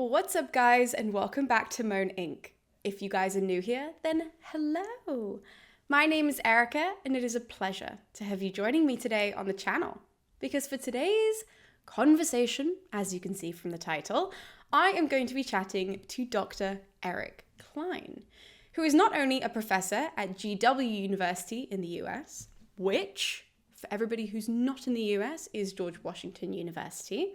What's up, guys, and welcome back to MoAn Inc. If you guys are new here, then hello. My name is Erica, and it is a pleasure to have you joining me today on the channel. Because for today's conversation, as you can see from the title, I am going to be chatting to Dr. Eric Cline, who is not only a professor at GW University in the US, which, for everybody who's not in the US, is George Washington University,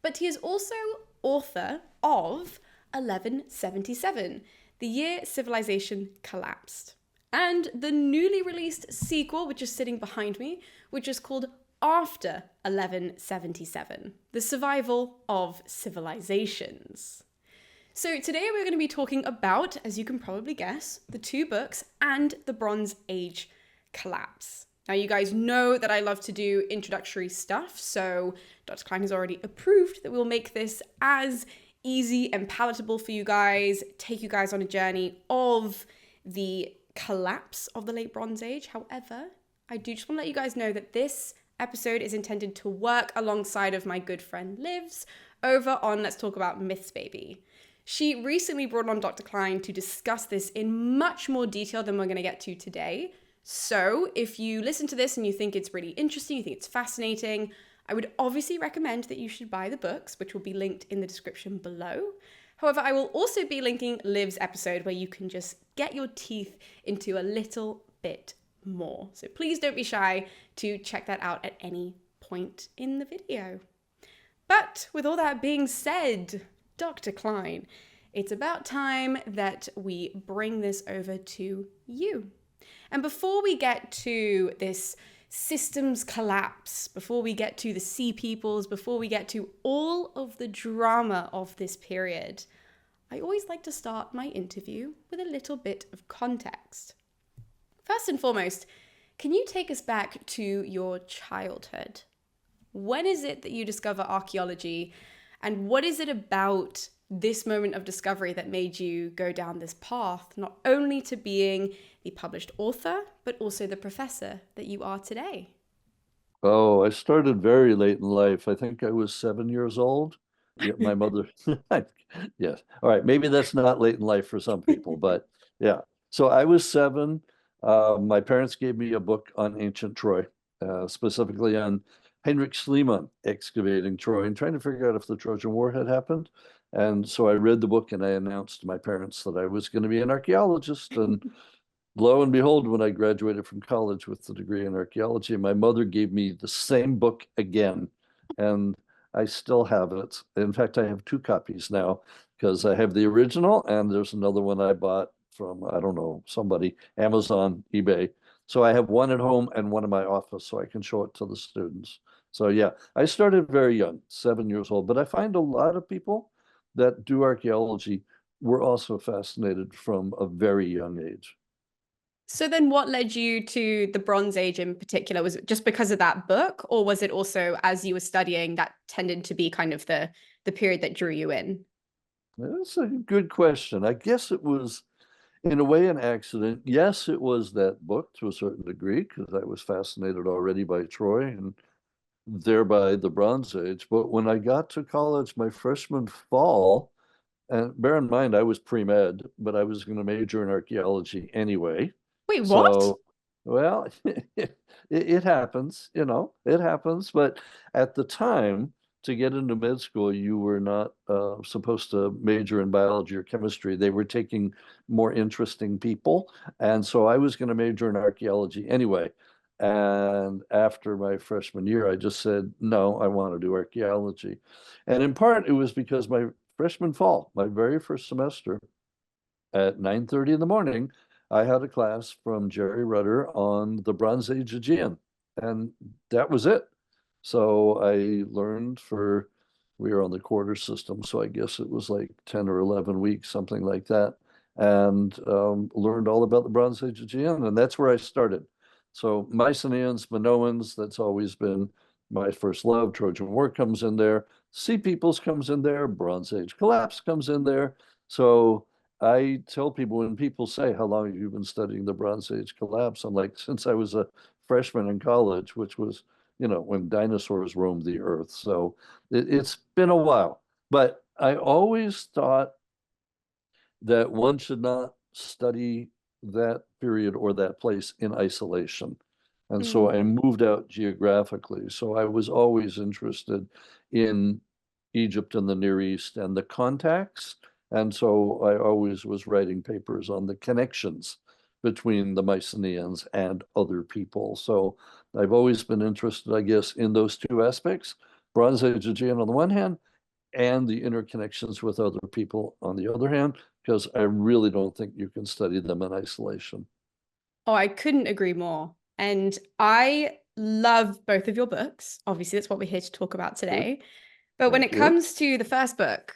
but he is also author of 1177, the year civilization collapsed, and the newly released sequel, which is sitting behind me, which is called After 1177, the survival of civilizations. So today we're going to be talking about, as you can probably guess, the two books and the Bronze Age collapse. Now, you guys know that I love to do introductory stuff, so Dr. Cline has already approved that we'll make this as easy and palatable for you guys, take you guys on a journey of the collapse of the late Bronze Age. However, I do just want to let you guys know that this episode is intended to work alongside of my good friend Livs over on Let's Talk About Myths, Baby. She recently brought on Dr. Cline to discuss this in much more detail than we're going to get to today. So if you listen to this and you think it's really interesting, you think it's fascinating, I would obviously recommend that you should buy the books, which will be linked in the description below. However, I will also be linking Liv's episode where you can just get your teeth into a little bit more. So please don't be shy to check that out at any point in the video. But with all that being said, Dr. Cline, it's about time that we bring this over to you. And before we get to this systems collapse, before we get to the sea peoples, before we get to all of the drama of this period, I always like to start my interview with a little bit of context. First and foremost, can you take us back to your childhood? When is it that you discover archaeology, and what is it about this moment of discovery that made you go down this path, not only to being the published author, but also the professor that you are today? Oh, I started very late in life. I think I was 7 years old. Yeah, my mother, yes. All right, maybe that's not late in life for some people, but yeah. So I was seven. My parents gave me a book on ancient Troy, specifically on Heinrich Schliemann excavating Troy and trying to figure out if the Trojan War had happened. And so I read the book and I announced to my parents that I was going to be an archaeologist. And lo and behold, when I graduated from college with the degree in archaeology, my mother gave me the same book again, and I still have it. In fact, I have two copies now because I have the original, and there's another one I bought from, I don't know, somebody, Amazon, eBay. So I have one at home and one in my office so I can show it to the students. So yeah, I started very young, 7 years old, but I find a lot of people that do archaeology were also fascinated from a very young age. So then what led you to the Bronze Age in particular? Was it just because of that book, or was it also as you were studying that tended to be kind of the period that drew you in? That's a good question. I guess it was, in a way, an accident. Yes, it was that book to a certain degree, because I was fascinated already by Troy and thereby the Bronze Age. But when I got to college my freshman fall, and bear in mind, I was pre-med, but I was going to major in archaeology anyway. Wait, what? So, well, it happens, it happens. But at the time, to get into med school, you were not supposed to major in biology or chemistry. They were taking more interesting people. And so I was going to major in archaeology anyway. And after my freshman year, I just said, no, I want to do archaeology. And in part, it was because my freshman fall, my very first semester, at 9:30 in the morning, I had a class from Jerry Rudder on the Bronze Age Aegean, and that was it. So I learned we were on the quarter system, so I guess it was like 10 or 11 weeks, something like that, and learned all about the Bronze Age Aegean, and that's where I started. So Mycenaeans, Minoans, that's always been my first love. Trojan War comes in there. Sea Peoples comes in there. Bronze Age collapse comes in there. So I tell people when people say, how long have you been studying the Bronze Age collapse? I'm like, since I was a freshman in college, which was, when dinosaurs roamed the earth. So it's been a while. But I always thought that one should not study that period or that place in isolation. And so Mm. I moved out geographically. So I was always interested in Egypt and the Near East and the contacts. And so I always was writing papers on the connections between the Mycenaeans and other people. So I've always been interested, I guess, in those two aspects, Bronze Age Aegean on the one hand, and the interconnections with other people on the other hand, because I really don't think you can study them in isolation. Oh, I couldn't agree more. And I love both of your books. Obviously, that's what we're here to talk about Good, today. But when thank it you. comes to the first book,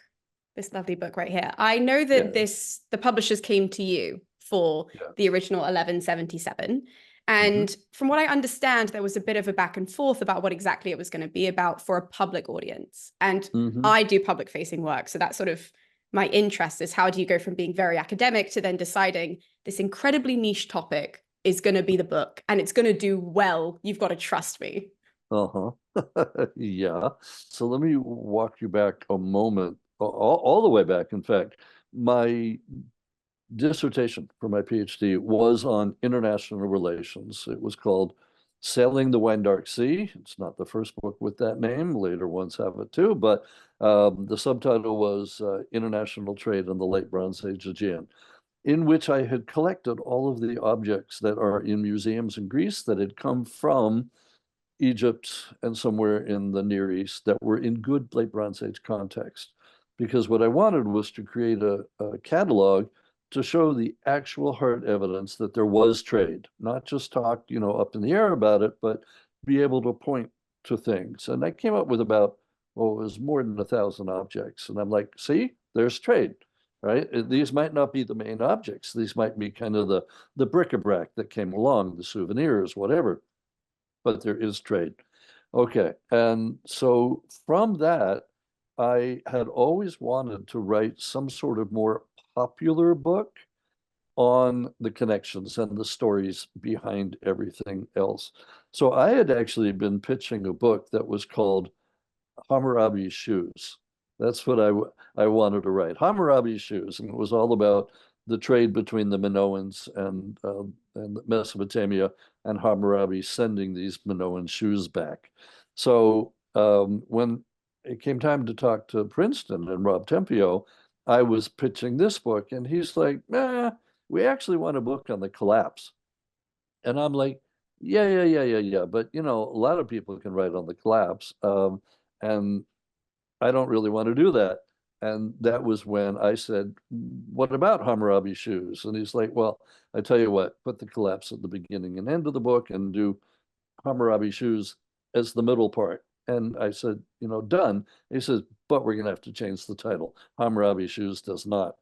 this lovely book right here, I know that Yeah, the publishers came to you for the yes. original 1177. Hmm. And from what I understand, there was a bit of a back and forth about what exactly it was going to be about for a public audience. And Hmm. I do public facing work. So that's sort of my interest is how do you go from being very academic to then deciding this incredibly niche topic is going to be the book and it's going to do well. You've got to trust me. Uh-huh. Yeah. So let me walk you back a moment, all the way back. In fact, my dissertation for my PhD was on international relations. It was called Sailing the Wine Dark Sea. It's not the first book with that name. Later ones have it too, but the subtitle was International Trade in the Late Bronze Age Aegean, in which I had collected all of the objects that are in museums in Greece that had come from Egypt and somewhere in the Near East that were in good Late Bronze Age context. Because what I wanted was to create a catalog to show the actual hard evidence that there was trade, not just talk, up in the air about it, but be able to point to things. And I came up with about, well, it was more than 1,000 objects. And I'm like, see, there's trade, right? These might not be the main objects. These might be kind of the bric-a-brac that came along, the souvenirs, whatever, but there is trade. Okay. And so from that, I had always wanted to write some sort of more popular book on the connections and the stories behind everything else. So I had actually been pitching a book that was called Hammurabi's Shoes. That's what I wanted to write. Hammurabi's Shoes, and it was all about the trade between the Minoans and Mesopotamia, and Hammurabi sending these Minoan shoes back. So when it came time to talk to Princeton and Rob Tempio, I was pitching this book, and he's like, we actually want a book on the collapse. And I'm like, yeah. But a lot of people can write on the collapse. And I don't really want to do that. And that was when I said, what about Hammurabi shoes? And he's like, well, I tell you what, put the collapse at the beginning and end of the book and do Hammurabi shoes as the middle part. And I said, done. He says, but we're going to have to change the title. Hammurabi shoes does not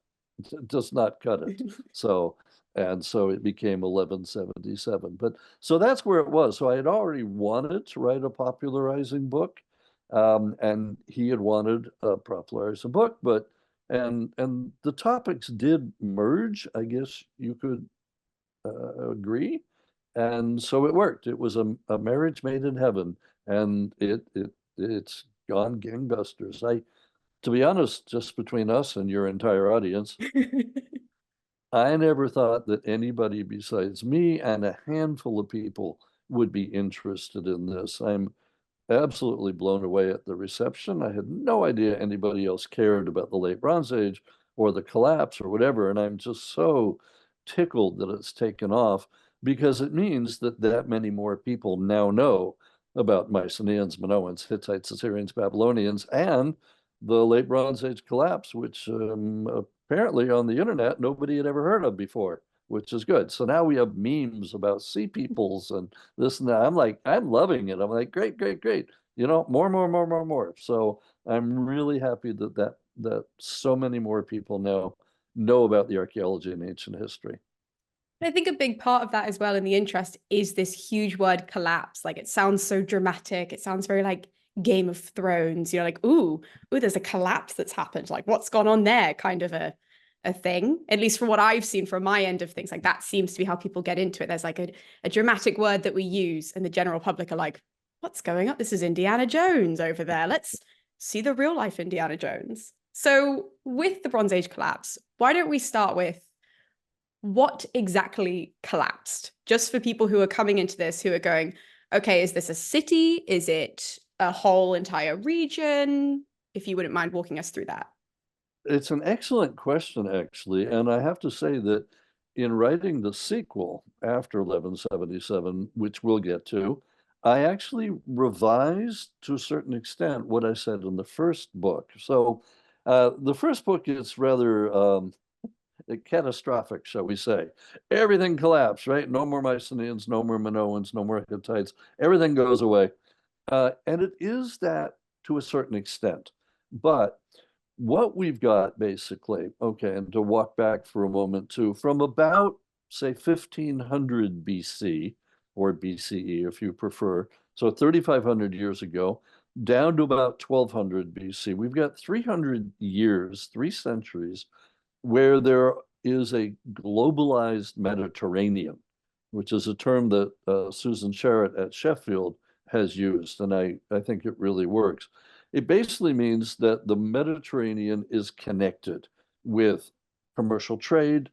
cut it. So, and so it became 1177. But so that's where it was. So I had already wanted to write a popularizing book, and he had wanted a popularizing book, but and the topics did merge, I guess you could agree. And so it worked. It was a marriage made in heaven, and it's gone gangbusters. To be honest, just between us and your entire audience, I never thought that anybody besides me and a handful of people would be interested in this. I'm absolutely blown away at the reception. I had no idea anybody else cared about the late Bronze Age or the collapse or whatever. And I'm just so tickled that it's taken off, because it means that that many more people now know about Mycenaeans, Minoans, Hittites, Assyrians, Babylonians, and the late Bronze Age collapse, which apparently on the internet nobody had ever heard of before, which is good. So now we have memes about sea peoples and this and that. I'm loving it. I'm like, great, great, great. More. So I'm really happy that so many more people now know about the archaeology and ancient history. I think a big part of that as well in the interest is this huge word collapse. Like it sounds so dramatic. It sounds very like Game of Thrones. You're like, ooh, there's a collapse that's happened. Like what's gone on there? Kind of a thing. At least from what I've seen from my end of things, like that seems to be how people get into it. There's like a dramatic word that we use, and the general public are like, what's going on? This is Indiana Jones over there. Let's see the real life Indiana Jones. So, with the Bronze Age collapse, why don't we start with what exactly collapsed? Just for people who are coming into this who are going, okay, is this a city? Is it a whole entire region? If you wouldn't mind walking us through that. It's an excellent question, actually. And I have to say that in writing the sequel after 1177, which we'll get to, I actually revised to a certain extent what I said in the first book. So the first book is rather catastrophic, shall we say. Everything collapsed, right? No more Mycenaeans, no more Minoans, no more Hittites. Everything goes away. And it is that to a certain extent. But what we've got basically, okay, and to walk back for a moment too, from about, say, 1500 BC or BCE, if you prefer, so 3,500 years ago, down to about 1200 BC, we've got 300 years, 3 centuries, where there is a globalized Mediterranean, which is a term that Susan Sherritt at Sheffield has used, and I think it really works. It basically means that the Mediterranean is connected with commercial trade,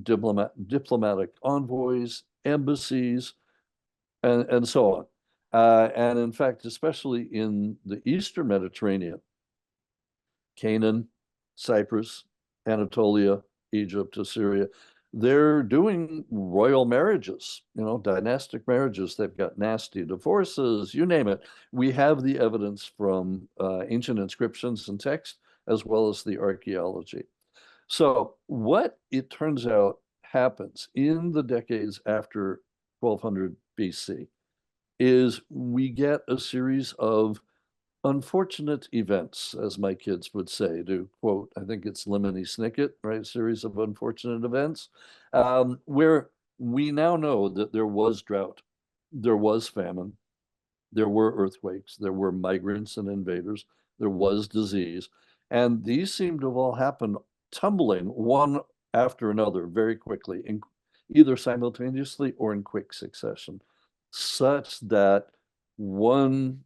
diplomatic envoys, embassies, and so on. And in fact, especially in the Eastern Mediterranean, Canaan, Cyprus, Anatolia, Egypt, Assyria, they're doing royal marriages, dynastic marriages. They've got nasty divorces, you name it. We have the evidence from ancient inscriptions and text, as well as the archaeology. So what it turns out happens in the decades after 1200 BC is we get a series of unfortunate events, as my kids would say, to quote, I think it's Lemony Snicket, right? A series of unfortunate events, where we now know that there was drought, there was famine, there were earthquakes, there were migrants and invaders, there was disease. And these seem to have all happened tumbling one after another very quickly, either simultaneously or in quick succession, such that one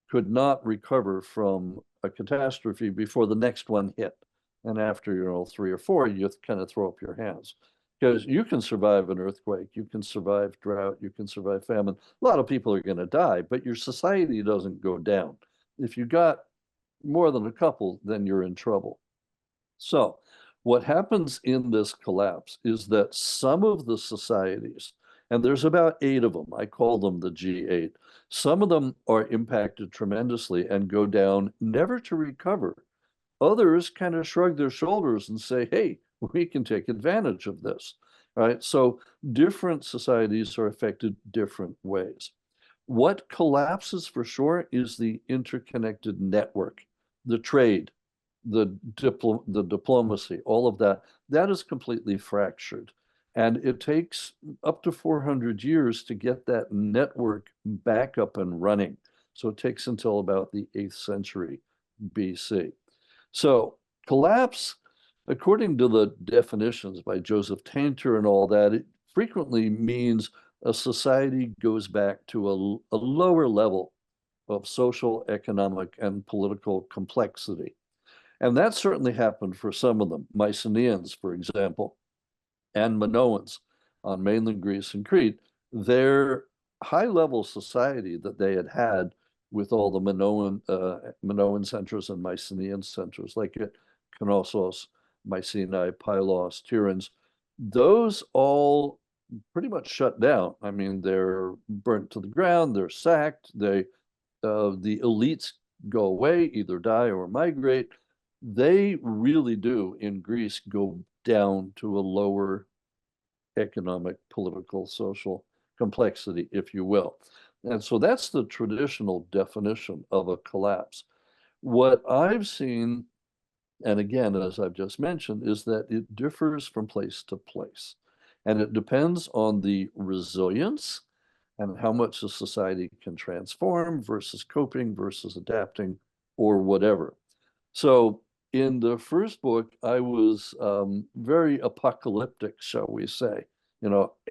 could not recover from a catastrophe before the next one hit. And after, 3 or 4, you kind of throw up your hands. Because you can survive an earthquake, you can survive drought, you can survive famine. A lot of people are going to die, but your society doesn't go down. If you got more than a couple, then you're in trouble. So what happens in this collapse is that some of the societies, and there's about 8 of them, I call them the G8, some of them are impacted tremendously and go down never to recover. Others kind of shrug their shoulders and say, hey, we can take advantage of this, right? So different societies are affected different ways. What collapses for sure is the interconnected network, the trade, the diplomacy, all of that. That is completely fractured. And it takes up to 400 years to get that network back up and running. So it takes until about the 8th century BC. So collapse, according to the definitions by Joseph Tainter and all that, it frequently means a society goes back to a lower level of social, economic, and political complexity. And that certainly happened for some of them. Mycenaeans, for example, and Minoans on mainland Greece and Crete, their high-level society that they had had with all the Minoan centers and Mycenaean centers, like at Knossos, Mycenae, Pylos, Tiryns, those all pretty much shut down. I mean, they're burnt to the ground, they're sacked, the elites go away, either die or migrate. They really do in Greece go down to a lower economic, political, social complexity, if you will. And so that's the traditional definition of a collapse. What I've seen, and again, as I've just mentioned, is that it differs from place to place. And it depends on the resilience and how much a society can transform versus coping versus adapting or whatever. So in the first book, I was very apocalyptic, shall we say.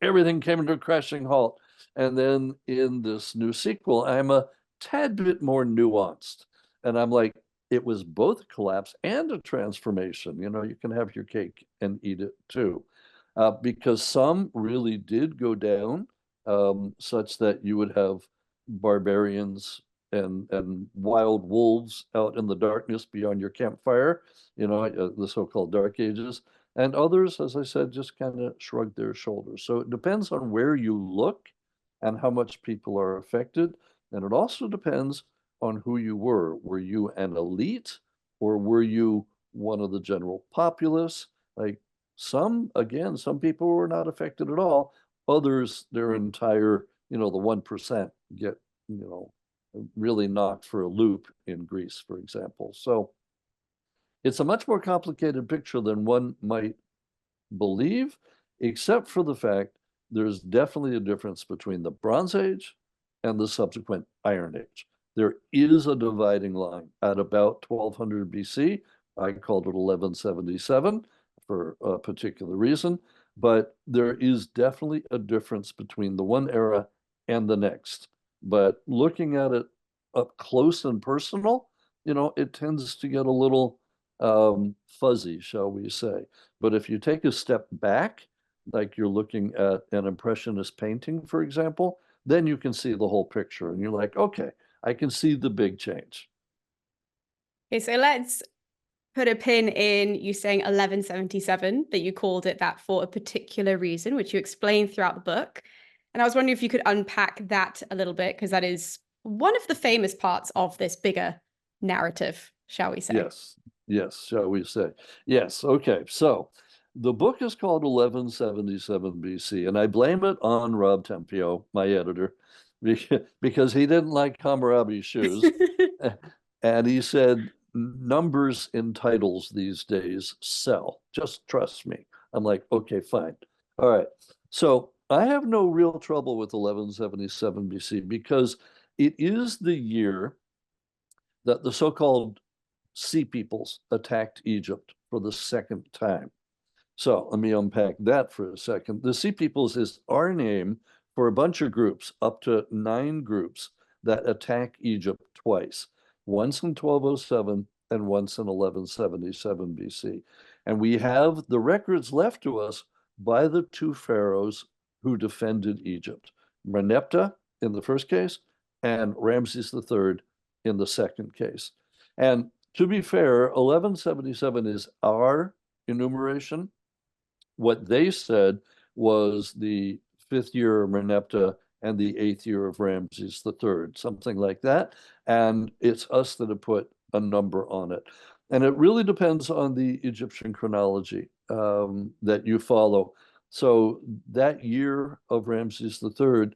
Everything came to a crashing halt. And then in this new sequel, I'm a tad bit more nuanced. And I'm like, it was both a collapse and a transformation. You know, you can have your cake and eat it too, because some really did go down, such that you would have barbarians and wild wolves out in the darkness beyond your campfire, you know, the so-called Dark Ages. And others, as I said, just kind of shrugged their shoulders. So it depends on where you look and how much people are affected. And it also depends on who you were. Were you an elite, or were you one of the general populace? Like again, some people were not affected at all. Others, their entire, the 1% get, really knocked for a loop in Greece, for example. So it's a much more complicated picture than one might believe, except for the fact there's definitely a difference between the Bronze Age and the subsequent Iron Age. There is a dividing line at about 1200 BC. I called it 1177 for a particular reason, but there is definitely a difference between the one era and the next. But looking at it up close and personal, it tends to get a little fuzzy, shall we say. But if you take a step back, like you're looking at an impressionist painting, for example, then you can see the whole picture and you're like, okay, I can see the big change. Okay, so let's put a pin in you saying 1177, that you called it that for a particular reason, which you explained throughout the book. And I was wondering if you could unpack that a little bit, because that is one of the famous parts of this bigger narrative, shall we say? Yes, shall we say. Yes, okay. So the book is called 1177 BC, and I blame it on Rob Tempio, my editor, because he didn't like Hammurabi's shoes. And he said, numbers in titles these days sell. Just trust me. I'm like, okay, fine. All right. So I have no real trouble with 1177 BC because it is the year that the so-called Sea Peoples attacked Egypt for the second time. So let me unpack that for a second. The Sea Peoples is our name for a bunch of groups, up to 9 groups that attack Egypt twice, once in 1207 and once in 1177 BC. And we have the records left to us by the 2 pharaohs who defended Egypt, Merneptah in the first case and Ramses III in the second case. And to be fair, 1177 is our enumeration. What they said was the 5th year of Merneptah and the 8th year of Ramses III, something like that. And it's us that have put a number on it. And it really depends on the Egyptian chronology that you follow. So that year of Ramses III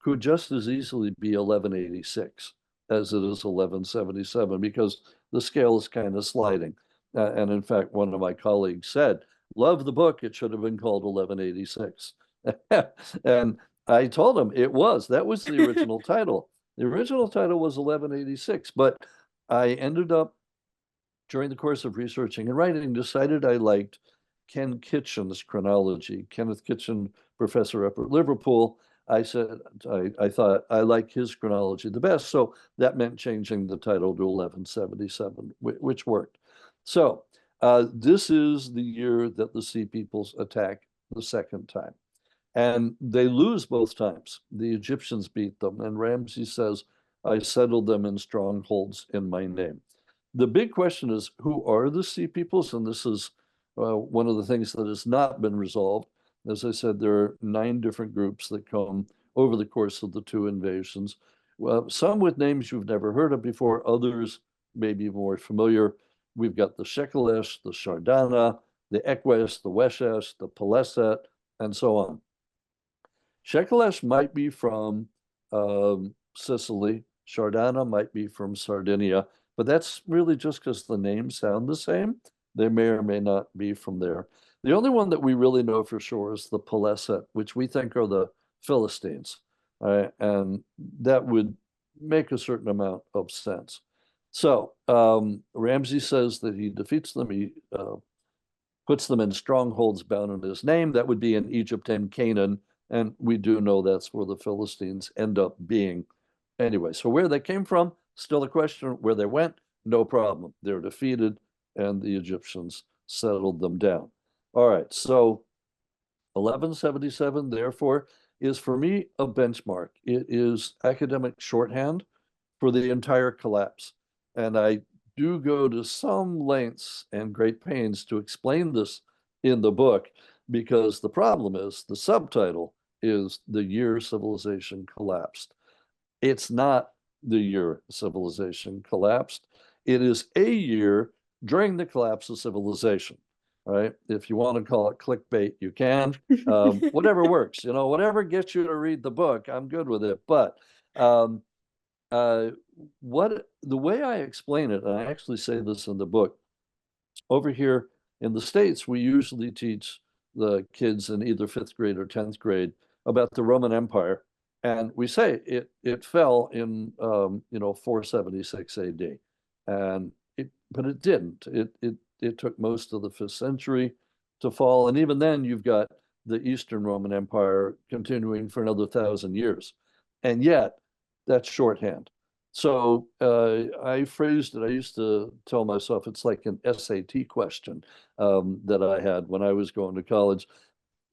could just as easily be 1186 as it is 1177, because the scale is kind of sliding. And in fact, one of my colleagues said, love the book, it should have been called 1186. And I told him that was the original title. The original title was 1186, but I ended up, during the course of researching and writing, decided I liked Ken Kitchen's chronology. Kenneth Kitchen, professor up at Liverpool. I said, I thought I like his chronology the best. So that meant changing the title to 1177, which worked. So this is the year that the Sea Peoples attack the second time. And they lose both times. The Egyptians beat them. And Ramses says, I settled them in strongholds in my name. The big question is, who are the Sea Peoples? And this is one of the things that has not been resolved. As I said, there are 9 different groups that come over the course of the 2 invasions. Well, some with names you've never heard of before, others may be more familiar. We've got the Shekelesh, the Shardana, the Eques, the Weshesh, the Peleset, and so on. Shekelesh might be from Sicily. Shardana might be from Sardinia, but that's really just because the names sound the same. They may or may not be from there. The only one that we really know for sure is the Peleset, which we think are the Philistines. And that would make a certain amount of sense. So Ramses says that he defeats them. He puts them in strongholds bound in his name. That would be in Egypt and Canaan. And we do know that's where the Philistines end up being. Anyway, so where they came from, still a question. Where they went, no problem. They're defeated, and the Egyptians settled them down. All right, so 1177, therefore, is for me a benchmark. It is academic shorthand for the entire collapse. And I do go to some lengths and great pains to explain this in the book, because the problem is the subtitle is The Year Civilization Collapsed. It's not the year civilization collapsed. It is a year during the collapse of civilization, right? If you want to call it clickbait, you can. Whatever works, whatever gets you to read the book, I'm good with it. But uh, the way I explain it, and I actually say this in the book, over here in the States, we usually teach the kids in either 5th grade or 10th grade about the Roman Empire. And we say it fell in 476 AD. But it didn't. It took most of the 5th century to fall. And even then you've got the Eastern Roman Empire continuing for another 1,000 years. And yet that's shorthand. So I phrased it, I used to tell myself it's like an SAT question that I had when I was going to college.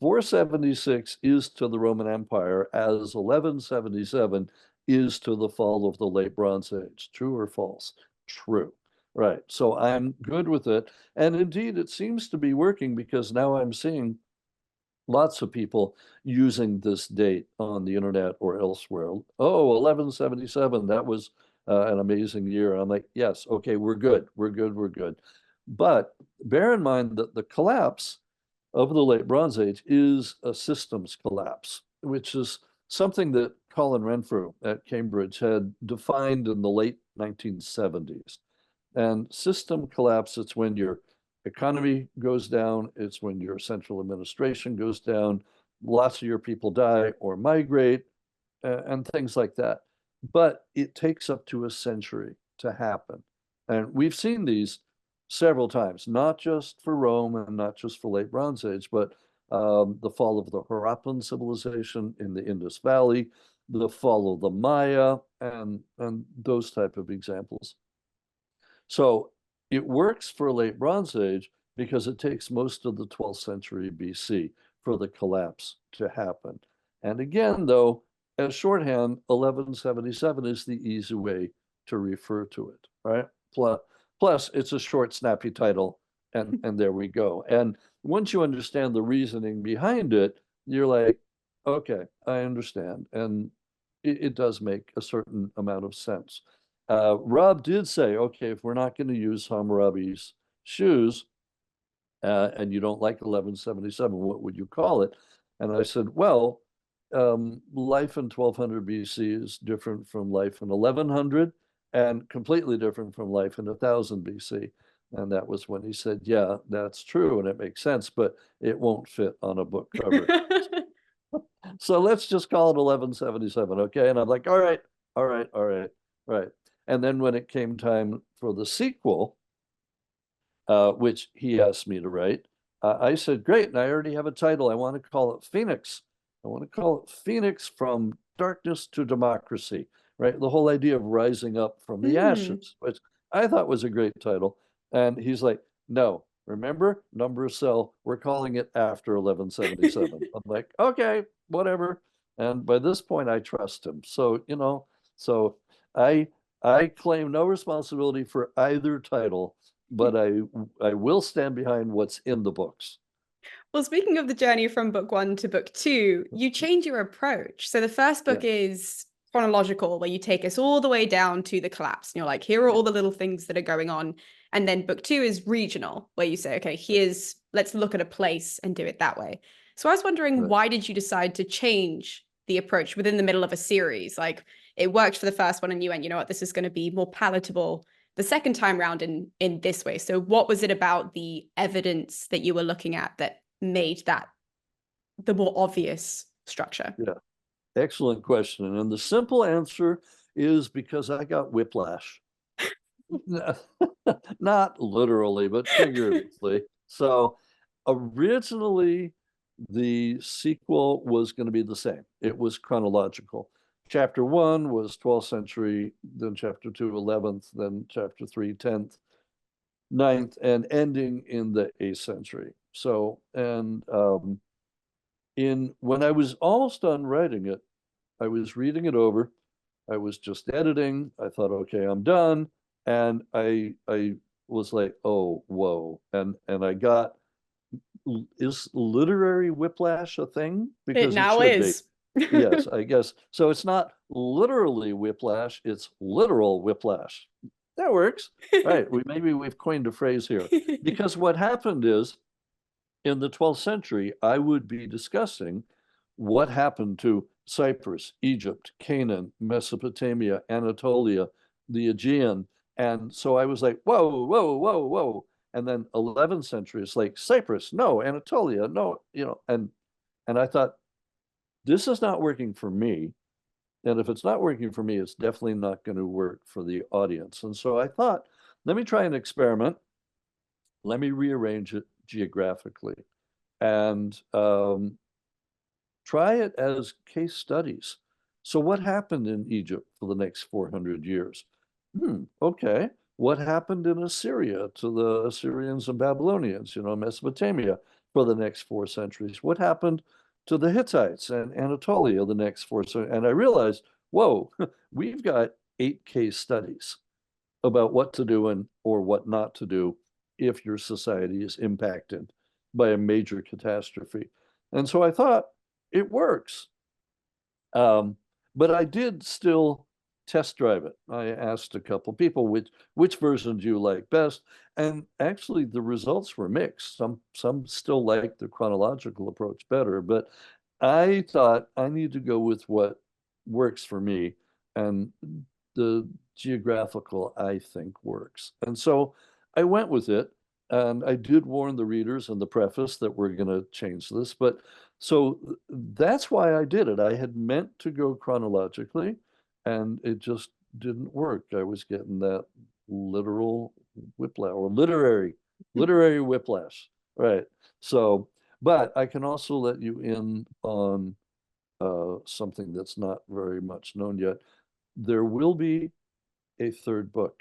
476 is to the Roman Empire as 1177 is to the fall of the Late Bronze Age. True or false? True. Right. So I'm good with it. And indeed, it seems to be working, because now I'm seeing lots of people using this date on the internet or elsewhere. Oh, 1177, that was an amazing year. I'm like, yes, okay, we're good. We're good. We're good. But bear in mind that the collapse of the Late Bronze Age is a systems collapse, which is something that Colin Renfrew at Cambridge had defined in the late 1970s. And system collapse, it's when your economy goes down, it's when your central administration goes down, lots of your people die or migrate, and things like that. But it takes up to a century to happen. And we've seen these several times, not just for Rome and not just for Late Bronze Age, but the fall of the Harappan civilization in the Indus Valley, the fall of the Maya, and those type of examples. So it works for Late Bronze Age because it takes most of the 12th century BC for the collapse to happen. And again, though, as shorthand, 1177 is the easy way to refer to it, right? Plus it's a short, snappy title, and there we go. And once you understand the reasoning behind it, you're like, okay, I understand. And it does make a certain amount of sense. Rob did say, okay, if we're not going to use Hammurabi's shoes, and you don't like 1177, what would you call it? And I said, well, life in 1200 BC is different from life in 1100, and completely different from life in 1000 BC. And that was when he said, yeah, that's true, and it makes sense, but it won't fit on a book cover. So let's just call it 1177, okay? And I'm like, all right, all right, all right, right. And then when it came time for the sequel, which he asked me to write, I said, great, and I already have a title. I want to call it Phoenix. I want to call it Phoenix from Darkness to Democracy, right? The whole idea of rising up from the ashes, which I thought was a great title. And he's like, no, remember, number of cell, we're calling it after 1177. I'm like, okay, whatever. And by this point, I trust him. So, so I claim no responsibility for either title, but I will stand behind what's in the books. Well, speaking of the journey from book 1 to book 2, you change your approach. So the first book is chronological, where you take us all the way down to the collapse. And you're like, here are all the little things that are going on. And then book 2 is regional, where you say, okay, let's look at a place and do it that way. So I was wondering, why did you decide to change the approach within the middle of a series? Like, it worked for the first one and you went, you know what, this is going to be more palatable the second time round in this way. So what was it about the evidence that you were looking at that made that the more obvious structure? Yeah, excellent question. And the simple answer is because I got whiplash. Not literally, but figuratively. So originally, the sequel was going to be the same. It was chronological. chapter 1 was 12th century, then chapter 2, 11th, then chapter 3, 10th, 9th, and ending in the 8th century. So, and in when I was almost done writing it, I was reading it over. I was just editing. I thought, okay, I'm done. And I was like, oh, whoa. And I got, is literary whiplash a thing? It Because it now should be. is. Yes, I guess. So it's not literally whiplash, it's literal whiplash. That works. Right. Maybe we've coined a phrase here. Because what happened is in the 12th century, I would be discussing what happened to Cyprus, Egypt, Canaan, Mesopotamia, Anatolia, the Aegean. And so I was like, whoa, whoa, whoa, whoa. And then 11th century, it's like Cyprus, no, Anatolia, no, and I thought, this is not working for me. And if it's not working for me, it's definitely not going to work for the audience. And so I thought, let me try an experiment. Let me rearrange it geographically and try it as case studies. So what happened in Egypt for the next 400 years? Okay. What happened in Assyria to the Assyrians and Babylonians, Mesopotamia for the next 4 centuries? What happened to the Hittites and Anatolia the next 4 centuries? And I realized, whoa, we've got 8 case studies about what to do and or what not to do if your society is impacted by a major catastrophe. And so I thought, it works. But I did still test drive it. I asked a couple people which version do you like best, and actually the results were mixed. Some still like the chronological approach better, but I thought I need to go with what works for me, and the geographical I think works. And so I went with it, and I did warn the readers in the preface that we're going to change this, but so that's why I did it. I had meant to go chronologically, and it just didn't work. I was getting that literal whiplash or literary whiplash. Right. So, but I can also let you in on something that's not very much known yet. There will be a third book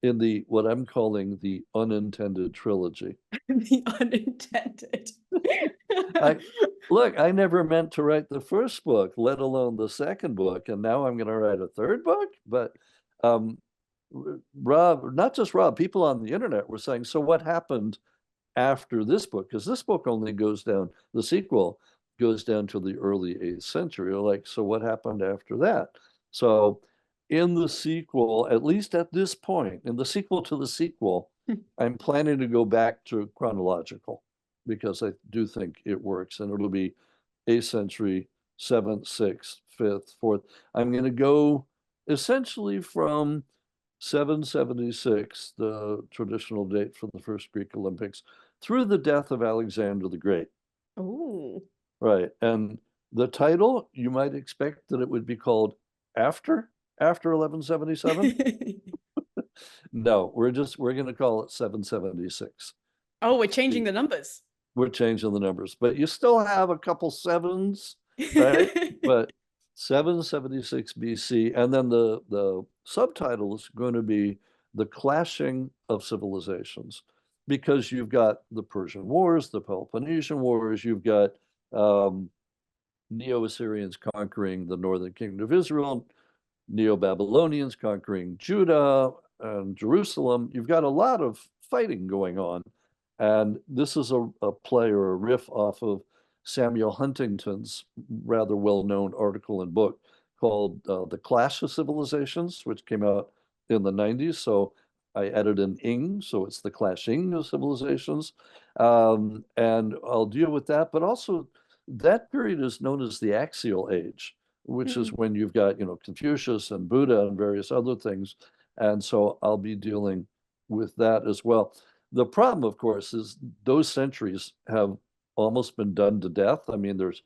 in the what I'm calling the unintended trilogy. The unintended. I look, I never meant to write the first book, let alone the second book, and now I'm going to write a third book. But um, Rob, not just Rob, people on the internet were saying, so what happened after this book? Because this book only goes down, the sequel goes down to the early 8th century. Like, so what happened after that? So in the sequel, at least at this point, in the sequel to the sequel, I'm planning to go back to chronological because I do think it works, and it'll be 8th century, 7th, 6th, 5th, 4th. I'm going to go essentially from 776, the traditional date for the first Greek Olympics, through the death of Alexander the Great. Oh. Right. And the title, you might expect that it would be called after 1177. No, we're going to call it 776. Oh, we're changing the numbers. We're changing the numbers, but you still have a couple sevens, right? But 776 BC, and then the subtitle is going to be The Clashing of Civilizations, because you've got the Persian Wars, the Peloponnesian Wars, you've got Neo-Assyrians conquering the northern kingdom of Israel, Neo-Babylonians conquering Judah and Jerusalem. You've got a lot of fighting going on. And this is a play or a riff off of Samuel Huntington's rather well-known article and book called The Clash of Civilizations, which came out in the 90s. So I added an ing, so it's The Clashing of Civilizations. And I'll deal with that, but also that period is known as the Axial Age, which is when you've got, Confucius and Buddha and various other things. And so I'll be dealing with that as well. The problem, of course, is those centuries have almost been done to death. I mean, there's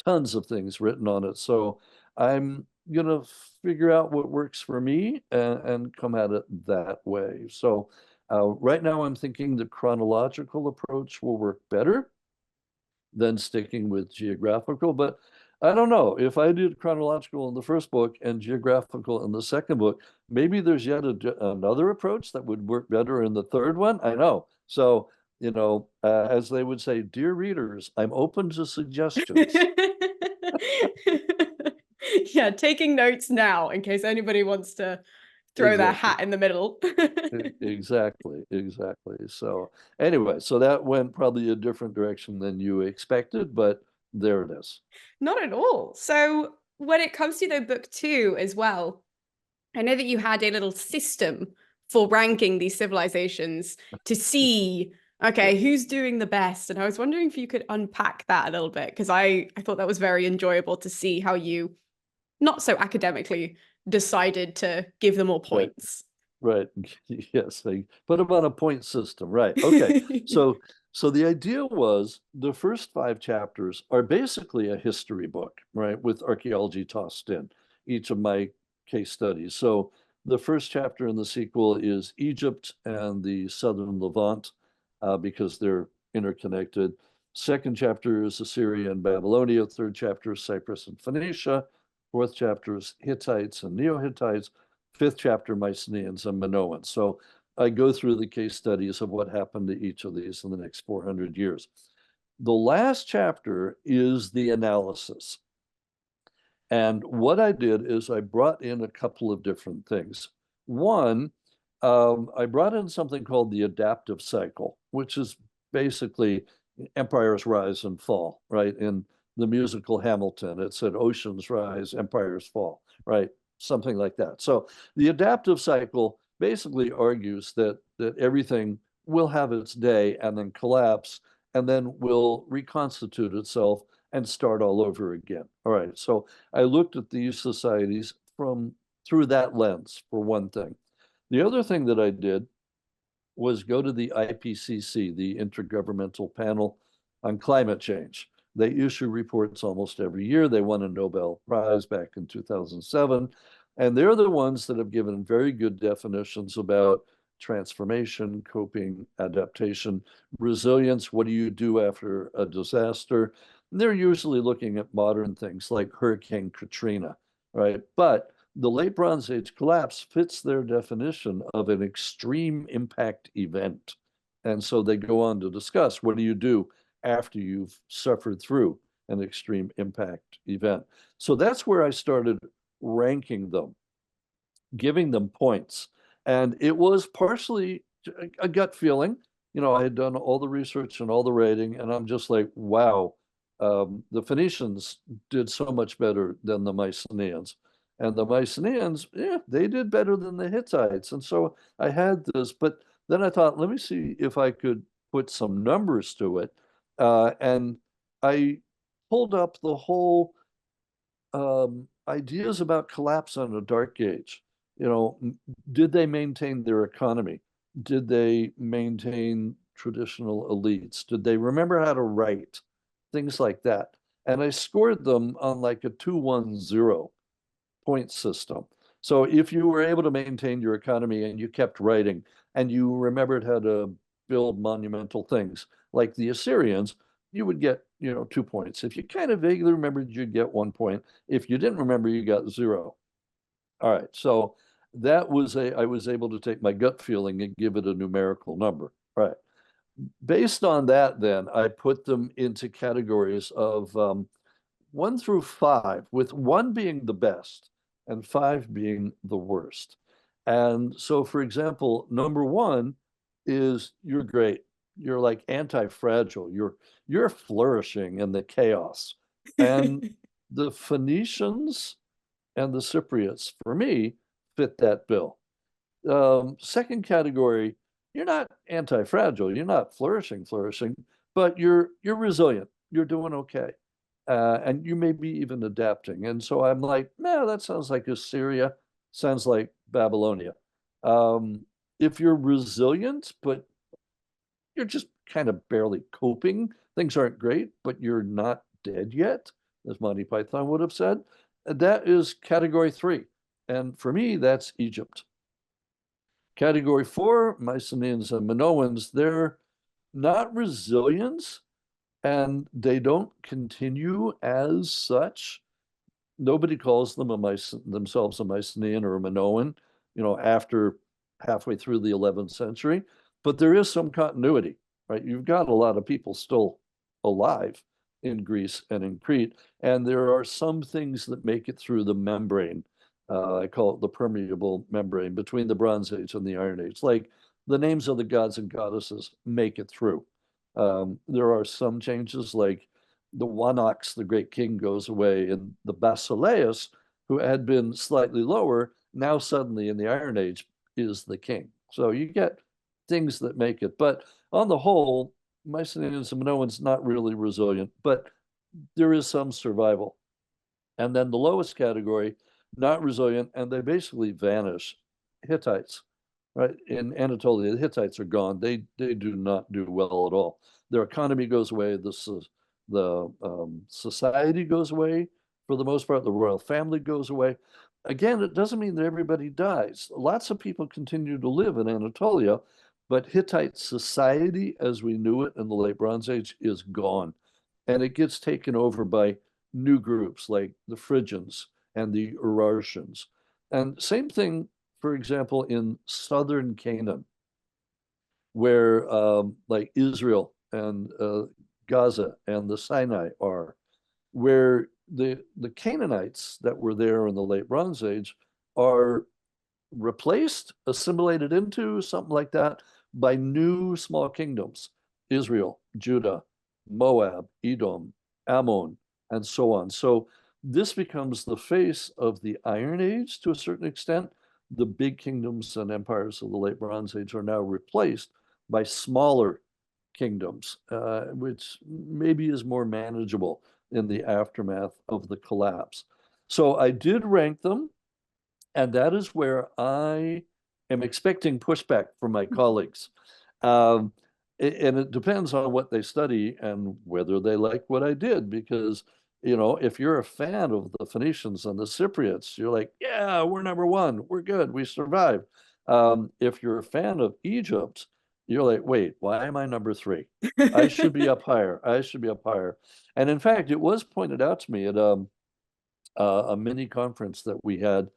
tons of things written on it. So I'm going to figure out what works for me and come at it that way. So right now I'm thinking the chronological approach will work better than sticking with geographical, but I don't know. If I did chronological in the first book and geographical in the second book, maybe there's yet another approach that would work better in the third one. I know. So, as they would say, dear readers, I'm open to suggestions. Yeah, taking notes now in case anybody wants to throw their Exactly. hat in the middle. Exactly. Exactly. So anyway, so that went probably a different direction than you expected, but there it is. Not at all. So when it comes to the book two as well, I know that you had a little system for ranking these civilizations to see, Yeah. okay, who's doing the best. And I was wondering if you could unpack that a little bit, because I thought that was very enjoyable to see how you, not so academically, decided to give them all Right. points. Right. Yes, they put them on a point system. Right. Okay. So the idea was the first five chapters are basically a history book, right, with archaeology tossed in each of my case studies. So the first chapter in the sequel is Egypt and the southern Levant, because they're interconnected. Second chapter is Assyria and Babylonia. Third chapter is Cyprus and Phoenicia. Fourth chapter is Hittites and Neo-Hittites. Fifth chapter, Mycenaeans and Minoans. So I go through the case studies of what happened to each of these in the next 400 years. The last chapter is the analysis. And what I did is I brought in a couple of different things. One, I brought in something called the adaptive cycle, which is basically empires rise and fall, right? In the musical Hamilton, it said oceans rise, empires fall, right? Something like that. So the adaptive cycle basically argues that everything will have its day and then collapse and then will reconstitute itself and start all over again. All right. So I looked at these societies from through that lens for one thing. The other thing that I did was go to the IPCC, the Intergovernmental Panel on Climate Change. They issue reports almost every year. They won a Nobel Prize back in 2007. And they're the ones that have given very good definitions about transformation, coping, adaptation, resilience. What do you do after a disaster? And they're usually looking at modern things like Hurricane Katrina, right? But the late Bronze Age collapse fits their definition of an extreme impact event. And so they go on to discuss what do you do after you've suffered through an extreme impact event. So that's where I started ranking them, giving them points. And it was partially a gut feeling. I had done all the research and all the rating, and I'm just like, wow, the Phoenicians did so much better than the Mycenaeans. And the Mycenaeans, yeah, they did better than the Hittites. And so I had this, but then I thought, let me see if I could put some numbers to it. And I pulled up the whole ideas about collapse on a dark age. Did they maintain their economy? Did they maintain traditional elites? Did they remember how to write? Things like that. And I scored them on like a 2-1-0 point system. So if you were able to maintain your economy and you kept writing and you remembered how to build monumental things like the Assyrians, you would get, 2 points. If you kind of vaguely remembered, you'd get 1 point. If you didn't remember, you got 0. All right. So I was able to take my gut feeling and give it a numerical number. All right. Based on that, then I put them into categories of 1 through 5, with 1 being the best and 5 being the worst. And so, for example, number 1 is you're great. You're like anti-fragile. You're flourishing in the chaos. And the Phoenicians and the Cypriots, for me, fit that bill. Second category, you're not anti-fragile. You're not flourishing, but you're resilient. You're doing okay. And you may be even adapting. And so I'm like, no, that sounds like Assyria, sounds like Babylonia. If you're resilient, but you're just kind of barely coping, things aren't great, but you're not dead yet, as Monty Python would have said, that is category 3. And for me, that's Egypt. Category 4, Mycenaeans and Minoans, they're not resilient, and they don't continue as such. Nobody calls them themselves a Mycenaean or a Minoan, after halfway through the 11th century. But there is some continuity, right? You've got a lot of people still alive in Greece and in Crete, and there are some things that make it through the membrane. I call it the permeable membrane between the Bronze Age and the Iron Age. Like the names of the gods and goddesses make it through. There are some changes, like the Wanox, the great king, goes away, and the Basileus, who had been slightly lower, now suddenly in the Iron Age is the king. So you get things that make it. But on the whole, Mycenaeans and Minoans not really resilient, but there is some survival. And then the lowest category, not resilient, and they basically vanish. Hittites, right? In Anatolia, the Hittites are gone. They do not do well at all. Their economy goes away. The society goes away for the most part. The royal family goes away. Again, it doesn't mean that everybody dies. Lots of people continue to live in Anatolia, but Hittite society, as we knew it in the late Bronze Age, is gone. And it gets taken over by new groups like the Phrygians and the Urartians. And same thing, for example, in southern Canaan, where like Israel and Gaza and the Sinai are, where the Canaanites that were there in the late Bronze Age are replaced, assimilated into, something like that, by new small kingdoms: Israel, Judah, Moab, Edom, Ammon, and so on. So this becomes the face of the Iron Age to a certain extent. The big kingdoms and empires of the late Bronze Age are now replaced by smaller kingdoms, which maybe is more manageable in the aftermath of the collapse. So I did rank them, and that is where I am expecting pushback from my colleagues. Um, and it depends on what they study and whether they like what I did, because if you're a fan of the Phoenicians and the Cypriots, you're like, yeah, we're number one, we're good, we survived. If you're a fan of Egypt, you're like, wait, why am I number three? I should be up higher. I should be up higher. And in fact, it was pointed out to me at a mini conference that we had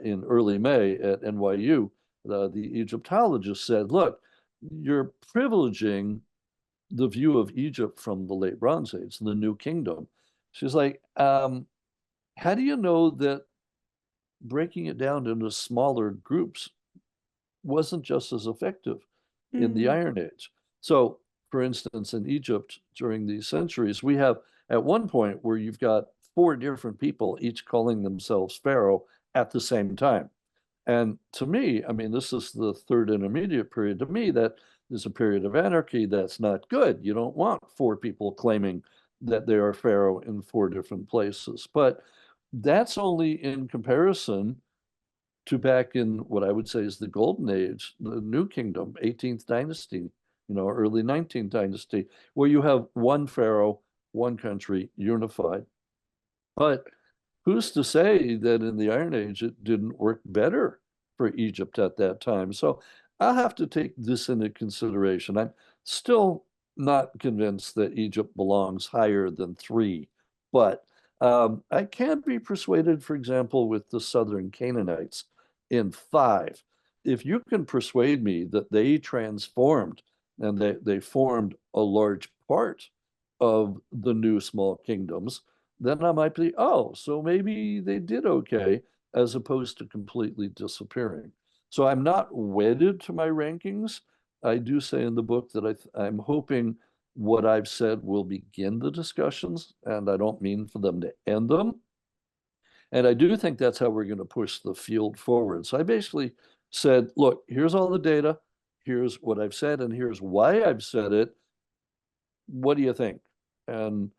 in early May at NYU. The Egyptologist said, look, you're privileging the view of Egypt from the late Bronze Age, the New Kingdom. She's like, how do you know that breaking it down into smaller groups wasn't just as effective in the Iron Age? So, for instance, in Egypt during these centuries, we have at one point where you've got four different people, each calling themselves Pharaoh at the same time. And to me, I mean, this is the third intermediate period. To me, that is a period of anarchy that's not good. You don't want four people claiming that they are Pharaoh in four different places. But that's only in comparison to back in what I would say is the golden age, the New Kingdom, 18th dynasty, early 19th dynasty, where you have one Pharaoh, one country, unified. But who's to say that in the Iron Age it didn't work better for Egypt at that time? So I'll have to take this into consideration. I'm still not convinced that Egypt belongs higher than three, but I can be persuaded, for example, with the southern Canaanites in five. If you can persuade me that they transformed and they formed a large part of the new small kingdoms, then I might be, oh, so maybe they did okay, as opposed to completely disappearing. So I'm not wedded to my rankings. I do say in the book that I'm hoping what I've said will begin the discussions, and I don't mean for them to end them. And I do think that's how we're going to push the field forward. So I basically said, look, here's all the data, here's what I've said, and here's why I've said it. What do you think? And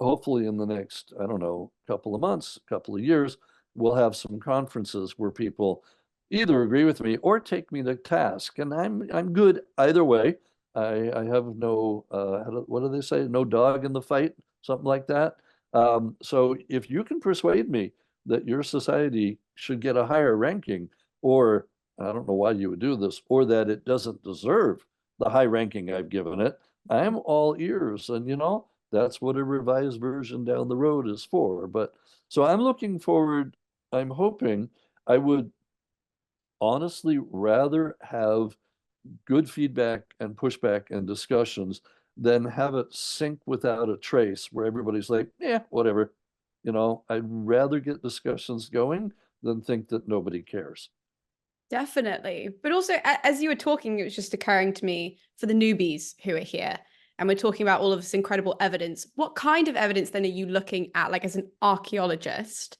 hopefully in the next, I don't know, couple of months, couple of years, we'll have some conferences where people either agree with me or take me to task. And I'm good either way. I have no, what do they say? No dog in the fight, something like that. So if you can persuade me that your society should get a higher ranking, or I don't know why you would do this, or that it doesn't deserve the high ranking I've given it, I'm all ears. And, that's what a revised version down the road is for. But so I'm looking forward, I'm hoping I would honestly rather have good feedback and pushback and discussions than have it sink without a trace where everybody's like, yeah, whatever. I'd rather get discussions going than think that nobody cares. Definitely. But also, as you were talking, it was just occurring to me for the newbies who are here, and we're talking about all of this incredible evidence. What kind of evidence then are you looking at, like as an archaeologist?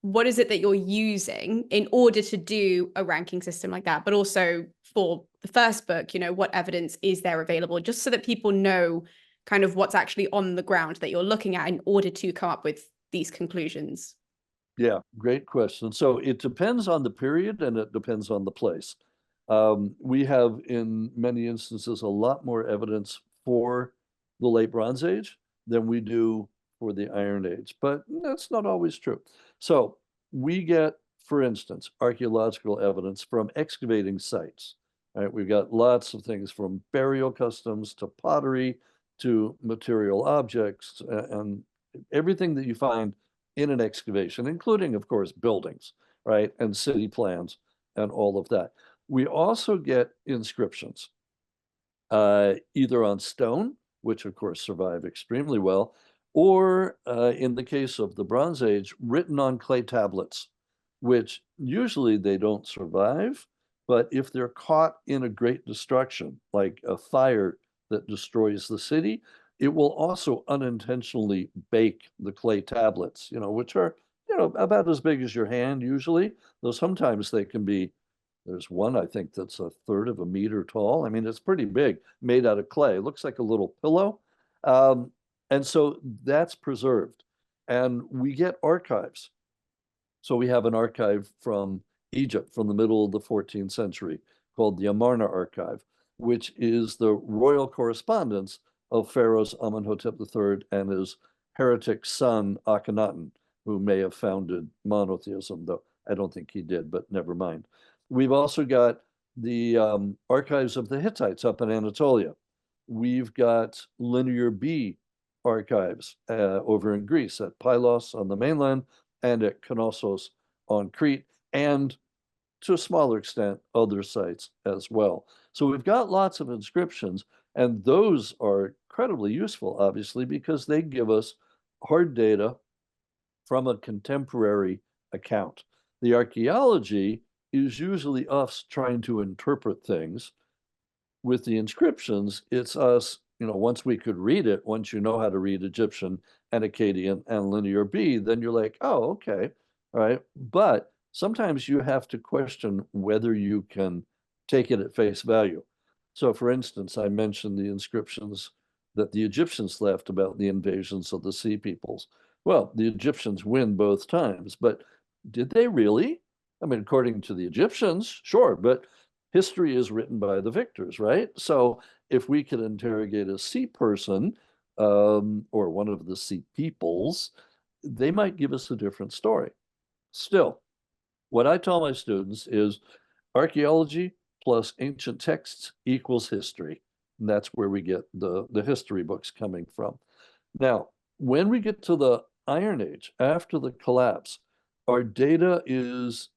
What is it that you're using in order to do a ranking system like that? But also for the first book, what evidence is there available, just so that people know kind of what's actually on the ground that you're looking at in order to come up with these conclusions? Yeah, great question. So it depends on the period and it depends on the place. We have, in many instances, a lot more evidence for the late Bronze Age than we do for the Iron Age, but that's not always true. So we get, for instance, archaeological evidence from excavating sites. Right? We've got lots of things from burial customs to pottery to material objects and everything that you find in an excavation, including, of course, buildings, right, and city plans and all of that. We also get inscriptions, either on stone, which of course survive extremely well, or in the case of the Bronze Age, written on clay tablets, which usually they don't survive, but if they're caught in a great destruction, like a fire that destroys the city, it will also unintentionally bake the clay tablets, which are, about as big as your hand usually, though sometimes they can be, there's one I think that's a third of a meter tall. I mean, it's pretty big, made out of clay. It looks like a little pillow. Um, and so that's preserved. And we get archives. So we have an archive from Egypt from the middle of the 14th century called the Amarna Archive, which is the royal correspondence of Pharaohs Amenhotep III and his heretic son Akhenaten, who may have founded monotheism, though I don't think he did, but never mind. We've also got the archives of the Hittites up in Anatolia. We've got Linear B archives over in Greece at Pylos on the mainland and at Knossos on Crete, and to a smaller extent, other sites as well. So we've got lots of inscriptions, and those are incredibly useful, obviously, because they give us hard data from a contemporary account. The archaeology is usually us trying to interpret things. With the inscriptions, it's us, once we could read it, once you know how to read Egyptian and Akkadian and Linear B, then you're like, oh, okay, all right. But sometimes you have to question whether you can take it at face value. So, for instance, I mentioned the inscriptions that the Egyptians left about the invasions of the Sea Peoples. Well, the Egyptians win both times, but did they really? I mean, according to the Egyptians, sure, but history is written by the victors, right? So if we could interrogate a sea person or one of the sea peoples, they might give us a different story. Still, what I tell my students is archaeology plus ancient texts equals history. And that's where we get the history books coming from. Now, when we get to the Iron Age, after the collapse, our data is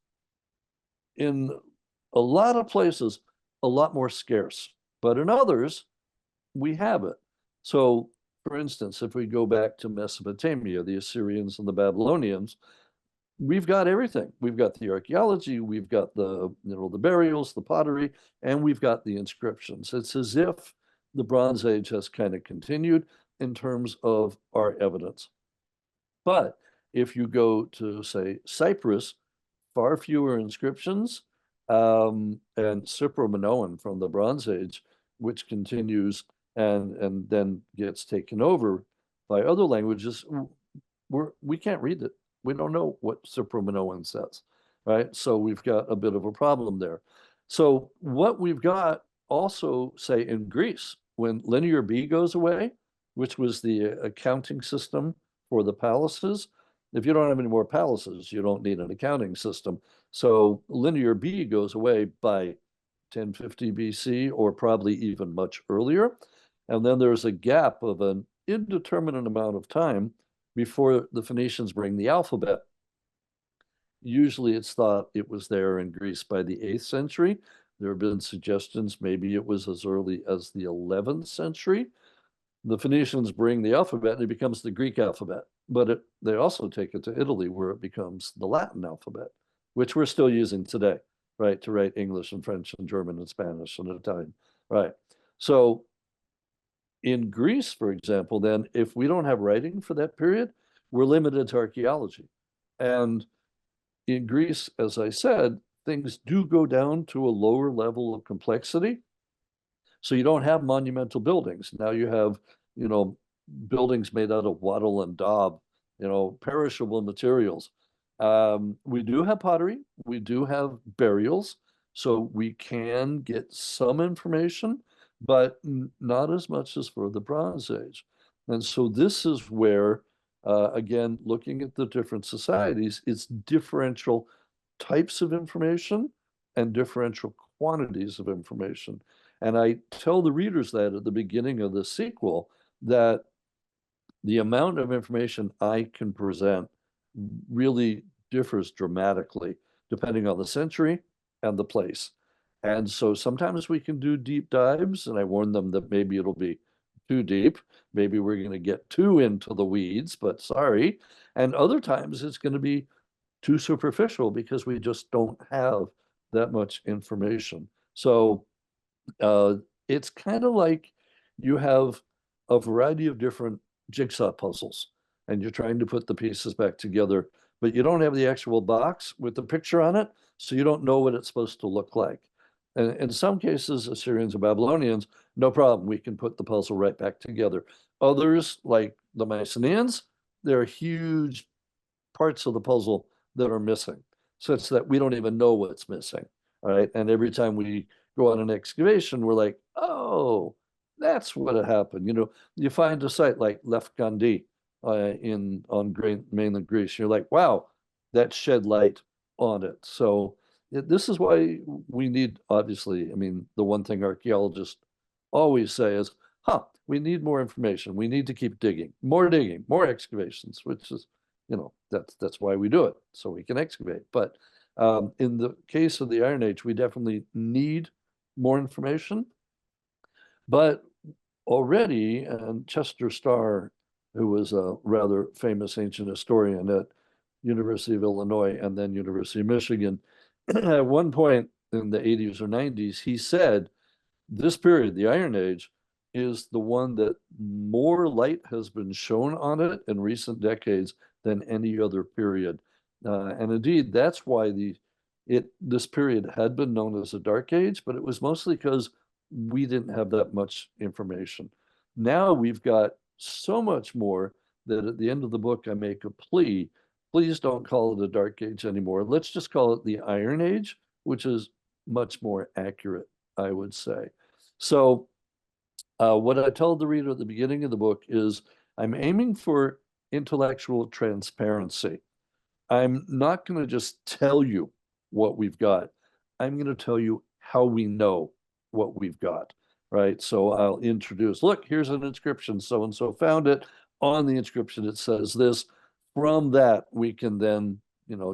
in a lot of places a lot more scarce, but in others, we have it. So, for instance, if we go back to Mesopotamia, the Assyrians and the Babylonians, we've got everything. We've got the archaeology, we've got the burials, the pottery, and we've got the inscriptions. It's as if the Bronze Age has kind of continued in terms of our evidence. But if you go to, say, Cyprus, far fewer inscriptions, and Cypro-Minoan from the Bronze Age, which continues and then gets taken over by other languages, we can't read it. We don't know what Cypro-Minoan says, right? So we've got a bit of a problem there. So what we've got also, say, in Greece, when Linear B goes away, which was the accounting system for the palaces, if you don't have any more palaces, you don't need an accounting system. So Linear B goes away by 1050 BC or probably even much earlier. And then there's a gap of an indeterminate amount of time before the Phoenicians bring the alphabet. Usually it's thought it was there in Greece by the 8th century. There have been suggestions maybe it was as early as the 11th century. The Phoenicians bring the alphabet and it becomes the Greek alphabet, but they also take it to Italy where it becomes the Latin alphabet, which we're still using today, right, to write English and French and German and Spanish and Italian, right? So in Greece, for example, then if we don't have writing for that period, we're limited to archaeology. And in Greece, as I said, things do go down to a lower level of complexity. So you don't have monumental buildings. Now you have, buildings made out of wattle and daub, perishable materials. We do have pottery. We do have burials. So we can get some information, but not as much as for the Bronze Age. And so this is where, again, looking at the different societies, it's differential types of information and differential quantities of information. And I tell the readers that at the beginning of the sequel, that the amount of information I can present really differs dramatically depending on the century and the place. And so sometimes we can do deep dives, and I warn them that maybe it'll be too deep. Maybe we're going to get too into the weeds, but sorry. And other times it's going to be too superficial because we just don't have that much information. So it's kind of like you have a variety of different jigsaw puzzles and you're trying to put the pieces back together, but you don't have the actual box with the picture on it, so you don't know what it's supposed to look like. And in some cases, Assyrians and Babylonians, no problem, we can put the puzzle right back together. Others, like the Mycenaeans, there are huge parts of the puzzle that are missing, such that we don't even know what's missing. All right. And every time we go on an excavation, we're like, oh, that's what had happened. You find a site like Lefkandi on mainland Greece. You're like, wow, that shed light on it. So this is why we need, obviously, I mean, the one thing archaeologists always say is, we need more information. We need to keep digging, more excavations, which is, that's why we do it, so we can excavate. But in the case of the Iron Age, we definitely need more information. But already, and Chester Starr, who was a rather famous ancient historian at University of Illinois and then University of Michigan, at one point in the 80s or 90s, he said, this period, the Iron Age, is the one that more light has been shown on it in recent decades than any other period. And indeed, that's why this period had been known as a Dark Age, but it was mostly because we didn't have that much information. Now we've got so much more that at the end of the book, I make a plea. Please don't call it a Dark Age anymore. Let's just call it the Iron Age, which is much more accurate, I would say. So what I told the reader at the beginning of the book is I'm aiming for intellectual transparency. I'm not going to just tell you what we've got. I'm going to tell you how we know what we've got, right? So I'll introduce, look, here's an inscription. So-and-so found it. On the inscription, it says this. From that, we can then,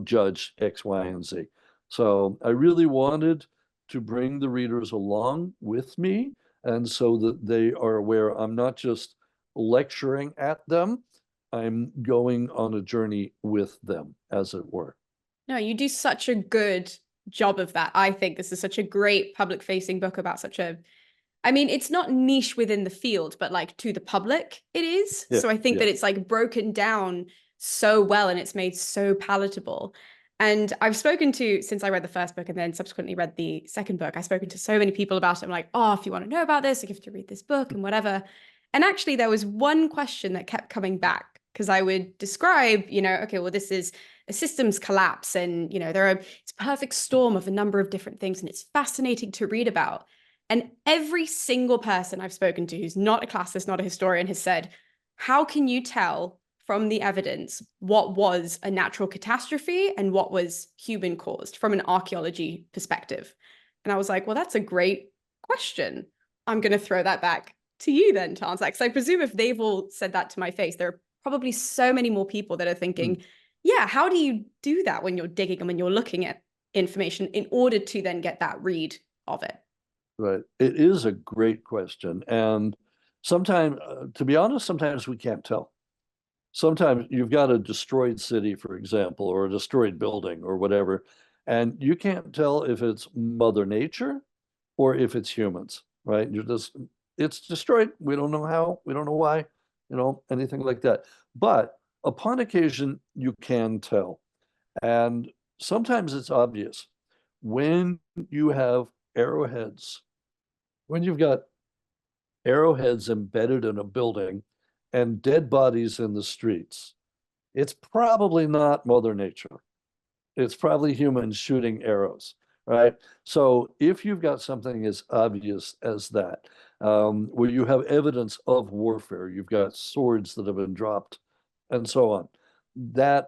judge X, Y, and Z. So I really wanted to bring the readers along with me, and so that they are aware I'm not just lecturing at them, I'm going on a journey with them, as it were. No, you do such a good job of that. I think this is such a great public facing book about I mean, it's not niche within the field, but like to the public, it is. Yeah, so I think that it's like broken down so well and it's made so palatable. And I've spoken to, since I read the first book and then subsequently read the second book, I've spoken to so many people about it. I'm like, oh, if you want to know about this, you have to read this book and whatever. And actually, there was one question that kept coming back because I would describe, okay, well, this is a systems collapse and, it's a perfect storm of a number of different things and it's fascinating to read about. And every single person I've spoken to who's not a classicist, not a historian, has said, how can you tell from the evidence what was a natural catastrophe and what was human caused from an archaeology perspective? And I was like, well, that's a great question. I'm going to throw that back to you then to answer that? Because I presume if they've all said that to my face, there are probably so many more people that are thinking, yeah, how do you do that when you're digging and when you're looking at information in order to then get that read of it? Right. It is a great question. And sometimes, to be honest, sometimes we can't tell. Sometimes you've got a destroyed city, for example, or a destroyed building or whatever, and you can't tell if it's Mother Nature or if it's humans, right? It's destroyed. We don't know how, we don't know why, anything like that. But upon occasion, you can tell. And sometimes it's obvious when you have arrowheads, when you've got arrowheads embedded in a building and dead bodies in the streets, it's probably not Mother Nature. It's probably humans shooting arrows, right? So if you've got something as obvious as that, where you have evidence of warfare, you've got swords that have been dropped and so on,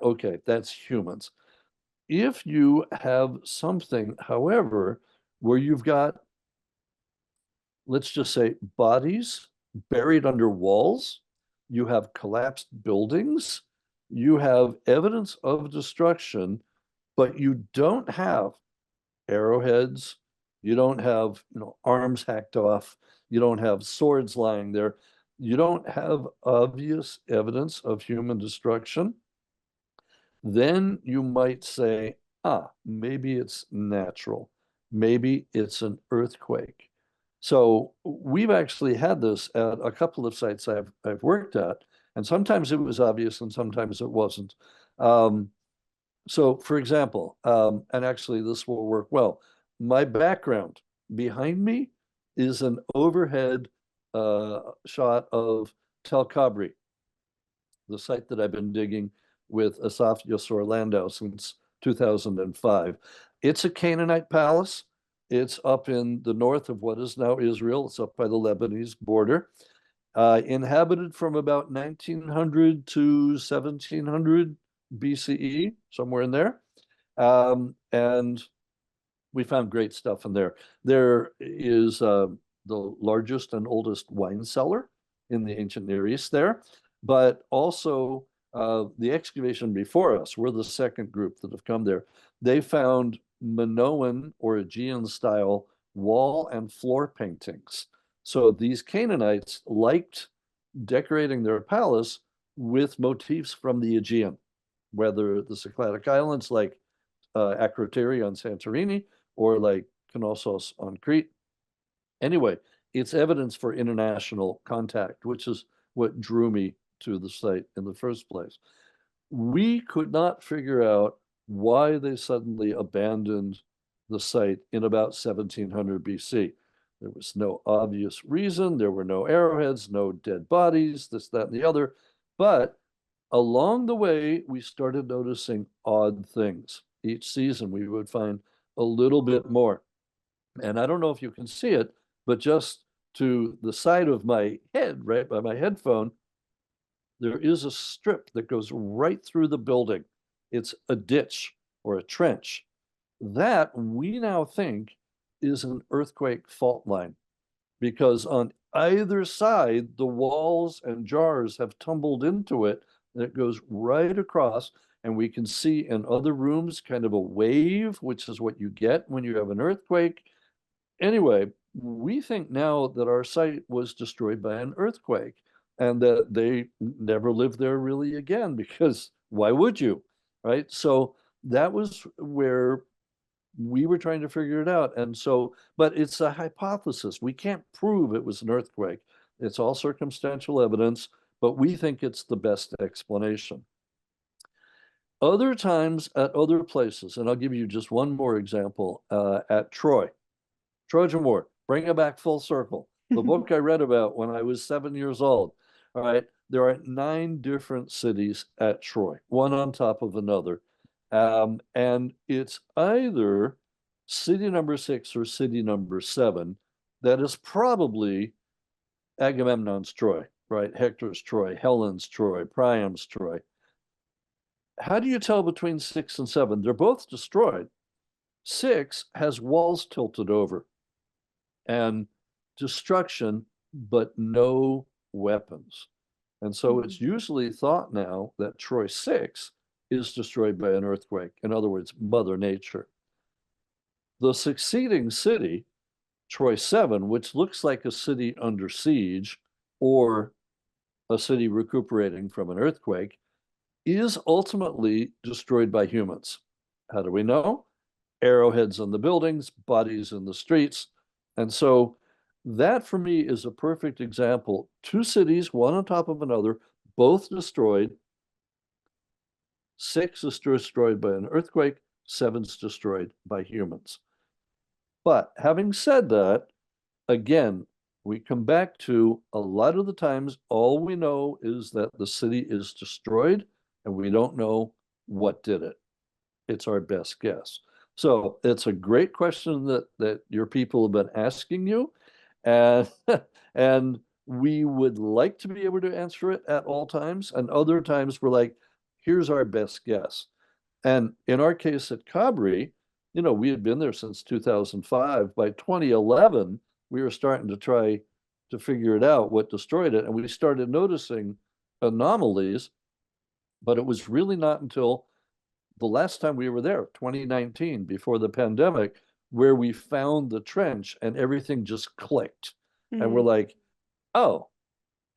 okay, that's humans. If you have something, however, where you've got, let's just say, bodies buried under walls, you have collapsed buildings, you have evidence of destruction, but you don't have arrowheads, you don't have, arms hacked off, you don't have swords lying there, you don't have obvious evidence of human destruction, then you might say, maybe it's natural. Maybe it's an earthquake. So we've actually had this at a couple of sites I've worked at, and sometimes it was obvious and sometimes it wasn't. So for example, and actually this will work well, my background behind me is an overhead shot of Tel Kabri, the site that I've been digging with Asaf Yosor Landau since 2005. It's a Canaanite palace. It's up in the north of what is now Israel. It's up by the Lebanese border. Inhabited from about 1900 to 1700 BCE, somewhere in there. And we found great stuff in there. There is the largest and oldest wine cellar in the ancient Near East there, but also the excavation before us, we're the second group that have come there. They found Minoan or Aegean style wall and floor paintings. So these Canaanites liked decorating their palace with motifs from the Aegean, whether the Cycladic Islands like Akrotiri on Santorini or like Knossos on Crete. Anyway, it's evidence for international contact, which is what drew me to the site in the first place. We could not figure out why they suddenly abandoned the site in about 1700 BC. There was no obvious reason. There were no arrowheads, no dead bodies, this, that, and the other. But along the way, we started noticing odd things. Each season, we would find a little bit more. And I don't know if you can see it, but just to the side of my head, right by my headphone, there is a strip that goes right through the building. It's a ditch or a trench. That we now think is an earthquake fault line because on either side, the walls and jars have tumbled into it and it goes right across. And we can see in other rooms kind of a wave, which is what you get when you have an earthquake. Anyway, we think now that our site was destroyed by an earthquake and that they never lived there really again, because why would you, right? So that was where we were trying to figure it out. And so, but it's a hypothesis. We can't prove it was an earthquake. It's all circumstantial evidence, but we think it's the best explanation. Other times at other places, and I'll give you just one more example, at Troy. Trojan War, bring it back full circle. The book I read about when I was 7 years old. All right, there are 9 different cities at Troy, one on top of another. And it's either city number 6 or city number 7 that is probably Agamemnon's Troy, right? Hector's Troy, Helen's Troy, Priam's Troy. How do you tell between 6 and 7? They're both destroyed. 6 has walls tilted over and destruction but no weapons. And so Mm. it's usually thought now that Troy 6 is destroyed by an earthquake. In other words, Mother Nature. The succeeding city, Troy 7, which looks like a city under siege or a city recuperating from an earthquake, is ultimately destroyed by humans. How do we know? Arrowheads on the buildings, bodies in the streets. And so that for me is a perfect example. Two cities, one on top of another, both destroyed. 6 is destroyed by an earthquake, 7's destroyed by humans. But having said that, again, we come back to a lot of the times, all we know is that the city is destroyed and we don't know what did it. It's our best guess. So it's a great question that your people have been asking you. And and we would like to be able to answer it at all times. And other times we're like, here's our best guess. And in our case at Cabri, we had been there since 2005. By 2011, we were starting to try to figure it out, what destroyed it. And we started noticing anomalies, but it was really not until the last time we were there, 2019, before the pandemic, where we found the trench and everything just clicked. And we're Mm. like, oh,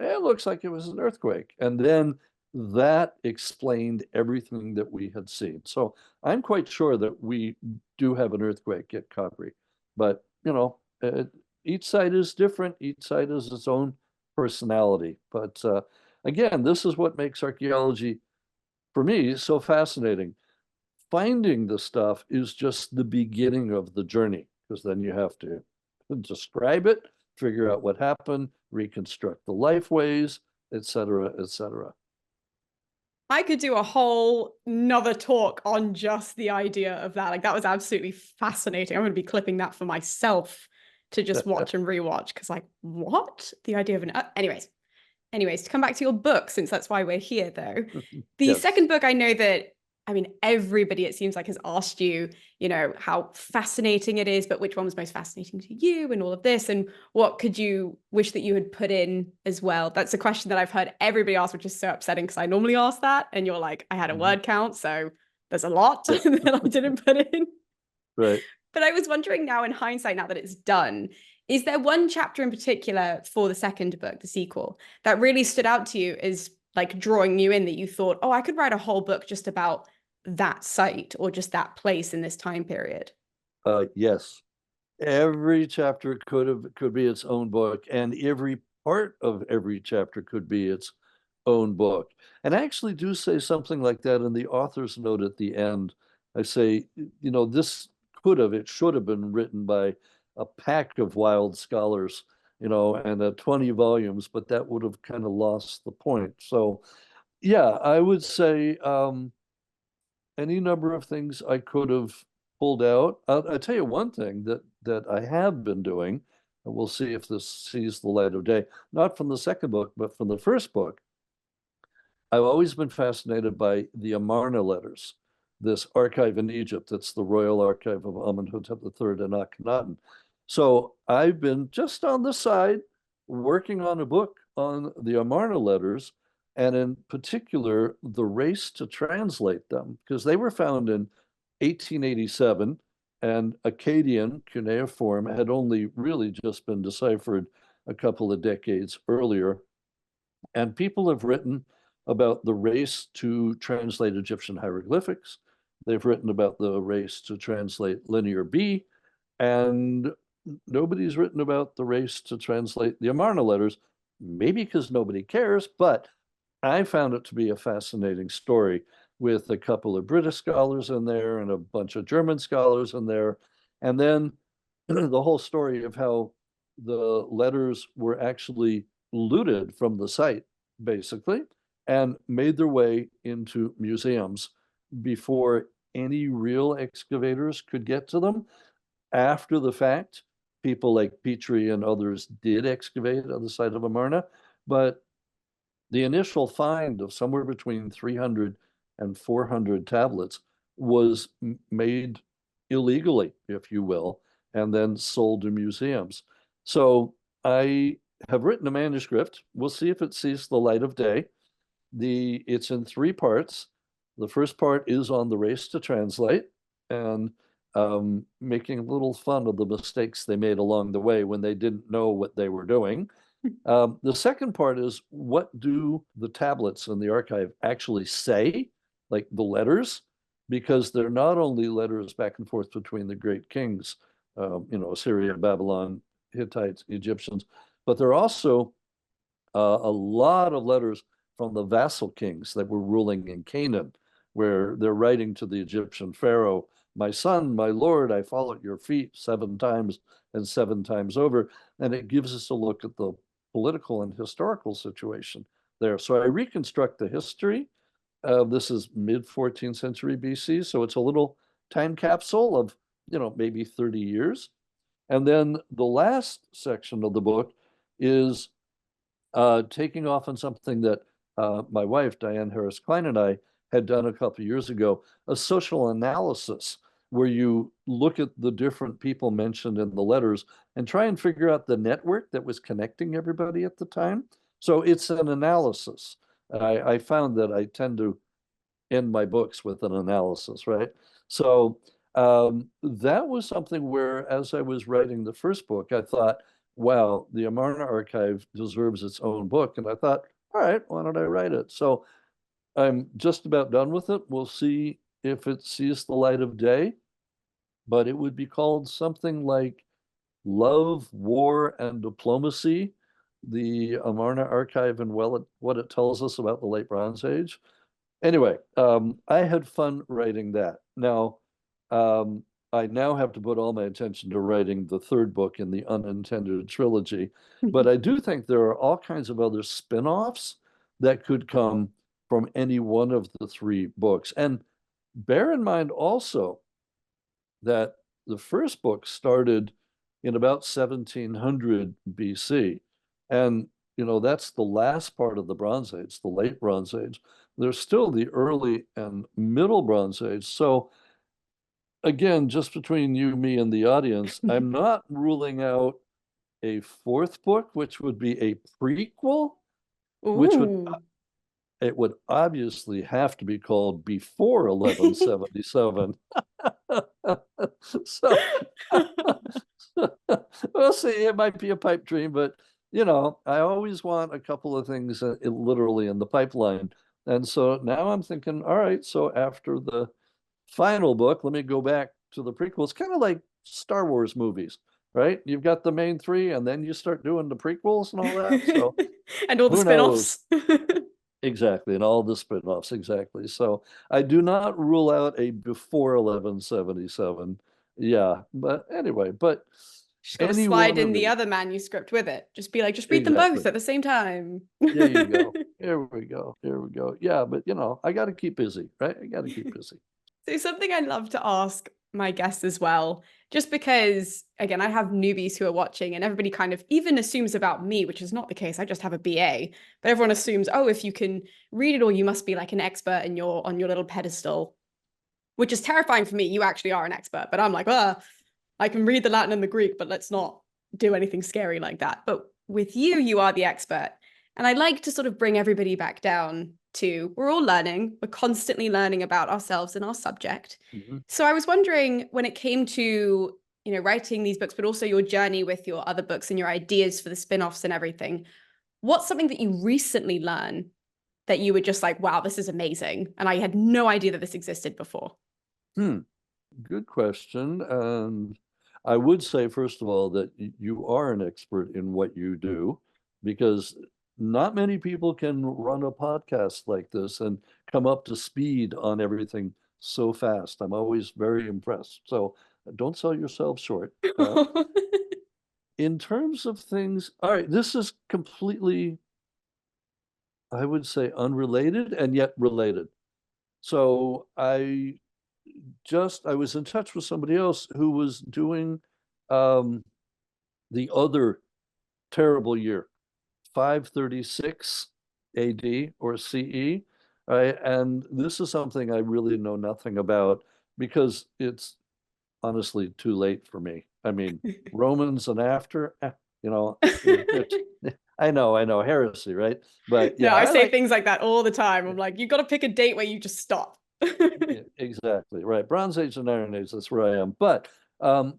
it looks like it was an earthquake. And then that explained everything that we had seen. So I'm quite sure that we do have an earthquake at Capri. But, each site is different. Each site has its own personality. But again, this is what makes archaeology, for me, so fascinating. Finding the stuff is just the beginning of the journey, because then you have to describe it, figure out what happened, reconstruct the lifeways, et cetera, et cetera. I could do a whole another talk on just the idea of that. Like that was absolutely fascinating. I'm going to be clipping that for myself to just watch and rewatch because like what? The idea of an anyways, to come back to your book, since that's why we're here, though, the Yes. second book, I know that, I mean, everybody, it seems like, has asked you, how fascinating it is, but which one was most fascinating to you and all of this, and what could you wish that you had put in as well? That's a question that I've heard everybody ask, which is so upsetting because I normally ask that, and you're like, I had a Mhm. word count, so there's a lot Yeah, that I didn't put in. right. But I was wondering now, in hindsight, now that it's done, is there one chapter in particular for the second book, the sequel, that really stood out to you as like drawing you in that you thought, oh, I could write a whole book just about that site or just that place in this time period? Yes. Every chapter could be its own book, and every part of every chapter could be its own book. And I actually do say something like that in the author's note at the end. I say, this it should have been written by a pack of wild scholars, and 20 volumes, but that would have kind of lost the point. So, yeah, I would say any number of things I could have pulled out. I'll tell you one thing that I have been doing, and we'll see if this sees the light of day, not from the second book, but from the first book. I've always been fascinated by the Amarna letters, this archive in Egypt. That's the Royal Archive of Amenhotep III and Akhenaten. So I've been just on the side working on a book on the Amarna letters, and in particular, the race to translate them, because they were found in 1887, and Akkadian cuneiform had only really just been deciphered a couple of decades earlier. And people have written about the race to translate Egyptian hieroglyphics. They've written about the race to translate Linear B, and nobody's written about the race to translate the Amarna letters, maybe because nobody cares, but I found it to be a fascinating story with a couple of British scholars in there and a bunch of German scholars in there. And then the whole story of how the letters were actually looted from the site, basically, and made their way into museums before any real excavators could get to them. After the fact, people like Petrie and others did excavate on the site of Amarna, but the initial find of somewhere between 300 and 400 tablets was made illegally, if you will, and then sold to museums. So I have written a manuscript. We'll see if it sees the light of day. It's in three parts. The first part is on the race to translate and making a little fun of the mistakes they made along the way when they didn't know what they were doing. The second part is, what do the tablets in the archive actually say, like the letters? Because they're not only letters back and forth between the great kings, Assyria, Babylon, Hittites, Egyptians, but they're also a lot of letters from the vassal kings that were ruling in Canaan, where they're writing to the Egyptian pharaoh, my son, my lord, I fall at your feet 7 times and 7 times over. And it gives us a look at the political and historical situation there. So I reconstruct the history. This is mid 14th century BC. So it's a little time capsule of, maybe 30 years. And then the last section of the book is taking off on something that my wife, Diane Harris Cline, and I had done a couple of years ago, a social analysis where you look at the different people mentioned in the letters and try and figure out the network that was connecting everybody at the time. So it's an analysis. I found that I tend to end my books with an analysis, right? So that was something where, as I was writing the first book, I thought, wow, the Amarna archive deserves its own book. And I thought, all right, why don't I write it? So I'm just about done with it. We'll see if it sees the light of day, but it would be called something like Love, War, and Diplomacy, the Amarna archive and what it tells us about the late Bronze Age. Anyway, I had fun writing that. Now, I now have to put all my attention to writing the third book in the unintended trilogy. But I do think there are all kinds of other spin-offs that could come from any one of the three books. And bear in mind also that the first book started in about 1700 BC. And, that's the last part of the Bronze Age, the late Bronze Age. There's still the early and middle Bronze Age. So again, just between you, me, and the audience, I'm not ruling out a fourth book, which would be a prequel, which Ooh. it would obviously have to be called Before 1177. So we'll see. It might be a pipe dream, but I always want a couple of things literally in the pipeline. And so now I'm thinking, all right, so after the final book, let me go back to the prequels, kind of like Star Wars movies, right? You've got the main three, and then you start doing the prequels and all that. So And all the who knows? spin-offs. Exactly, and all the spin-offs, exactly. So I do not rule out a Before 1177. Yeah, but anyway, but She's got to any slide one in of the these, other manuscript with it. Just be like, just read them both exactly. at the same time. There you go. Here we go. Here we go. Yeah, but I got to keep busy, right? I got to keep busy. So something I love to ask my guests as well, just because, again, I have newbies who are watching and everybody kind of even assumes about me, which is not the case. I just have a BA, but everyone assumes, oh, if you can read it all, you must be like an expert and you're on your little pedestal, which is terrifying for me. You actually are an expert, but I'm like, I can read the Latin and the Greek, but let's not do anything scary like that. But with you, you are the expert. And I like to sort of bring everybody back down to, we're all learning, we're constantly learning about ourselves and our subject. Mhm. So I was wondering, when it came to, writing these books, but also your journey with your other books and your ideas for the spin-offs and everything, what's something that you recently learned that you were just like, wow, this is amazing, and I had no idea that this existed before? Good question. And I would say, first of all, that you are an expert in what you do, because not many people can run a podcast like this and come up to speed on everything so fast. I'm always very impressed. So don't sell yourself short. In terms of things, all right, this is completely, I would say, unrelated and yet related. So I was in touch with somebody else who was doing the other terrible year, 536 AD or CE, right? And this is something I really know nothing about, because it's honestly too late for me. I mean, Romans and after, you know, I know, heresy, right? But No, yeah, I I say like, things like that all the time. I'm like, you've got to pick a date where you just stop. yeah, exactly, right. Bronze Age and Iron Age, that's where I am. But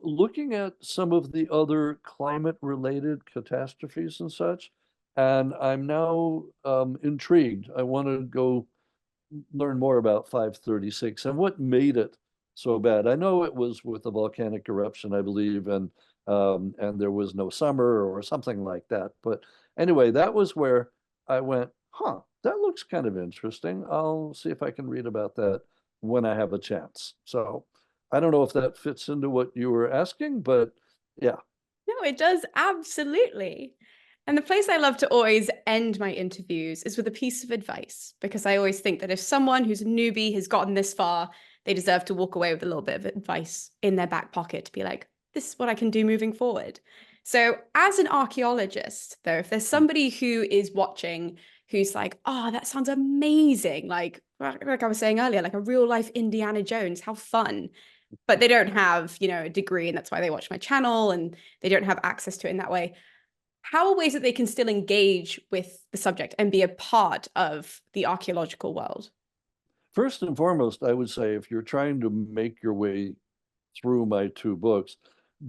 looking at some of the other climate-related catastrophes and such, and I'm now intrigued. I want to go learn more about 536 and what made it so bad. I know it was with a volcanic eruption, I believe, and there was no summer or something like that. But anyway, that was where I went, huh, that looks kind of interesting. I'll see if I can read about that when I have a chance. So I don't know if that fits into what you were asking, but yeah. No, it does absolutely. And the place I love to always end my interviews is with a piece of advice, because I always think that if someone who's a newbie has gotten this far, they deserve to walk away with a little bit of advice in their back pocket to be like, this is what I can do moving forward. So, as an archaeologist, though, if there's somebody who is watching who's like, oh, that sounds amazing, like I was saying earlier, like a real life Indiana Jones, how fun, but they don't have, a degree, and that's why they watch my channel and they don't have access to it in that way. How are ways that they can still engage with the subject and be a part of the archaeological world? First and foremost, I would say if you're trying to make your way through my two books,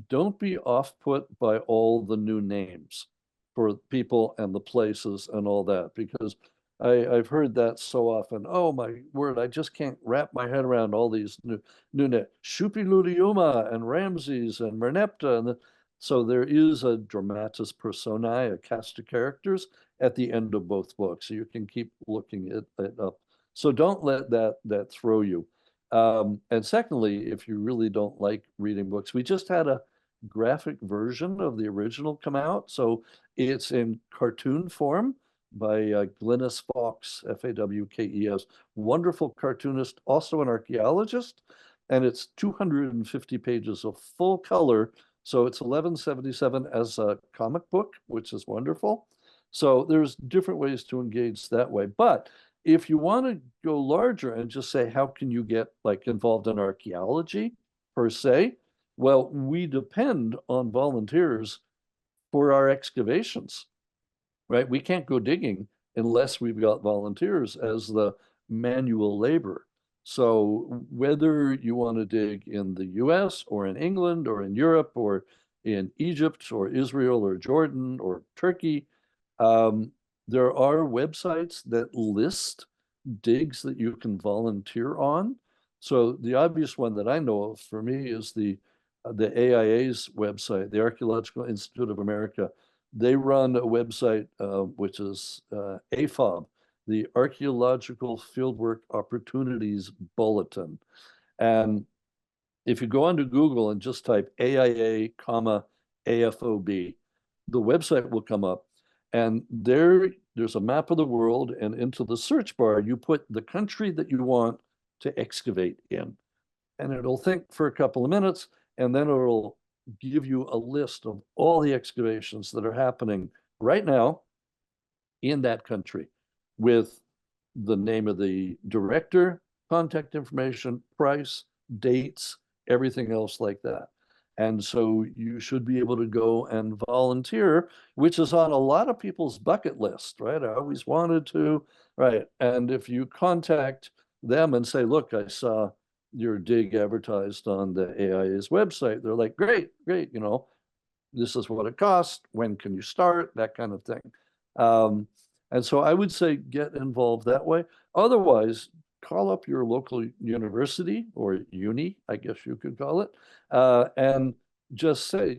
don't be off put by all the new names for people and the places and all that, because I've heard that so often. Oh my word, I just can't wrap my head around all these new names. Shupiluriuma and Ramses and Merneptah. So there is a dramatis personae, a cast of characters at the end of both books. So you can keep looking it up. So don't let that throw you. And secondly, if you really don't like reading books, we just had a graphic version of the original come out. So it's in cartoon form by Glynis Fawkes, Fawkes, wonderful cartoonist, also an archaeologist. And it's 250 pages of full color. So it's 1177 as a comic book, which is wonderful. So there's different ways to engage that way. But if you want to go larger and just say, how can you get like involved in archaeology per se? Well, we depend on volunteers for our excavations, right? We can't go digging unless we've got volunteers as the manual labor. So whether you want to dig in the US or in England or in Europe or in Egypt or Israel or Jordan or Turkey, um, there are websites that list digs that you can volunteer on. So the obvious one that I know of for me is the AIA's website, the Archaeological Institute of America. They run a website which is AFOB, the Archaeological Fieldwork Opportunities Bulletin. And if you go onto Google and just type AIA, comma, AFOB, the website will come up. And there's a map of the world, and into the search bar, you put the country that you want to excavate in. And it'll think for a couple of minutes, and then it'll give you a list of all the excavations that are happening right now in that country with the name of the director, contact information, price, dates, everything else like that. And so you should be able to go and volunteer, which is on a lot of people's bucket list, right? I always wanted to, right? And if you contact them and say, look, I saw your dig advertised on the AIA's website, they're like, great, great, this is what it costs, when can you start, that kind of thing. And so I would say get involved that way. Otherwise, call up your local university or uni, I guess you could call it, and just say,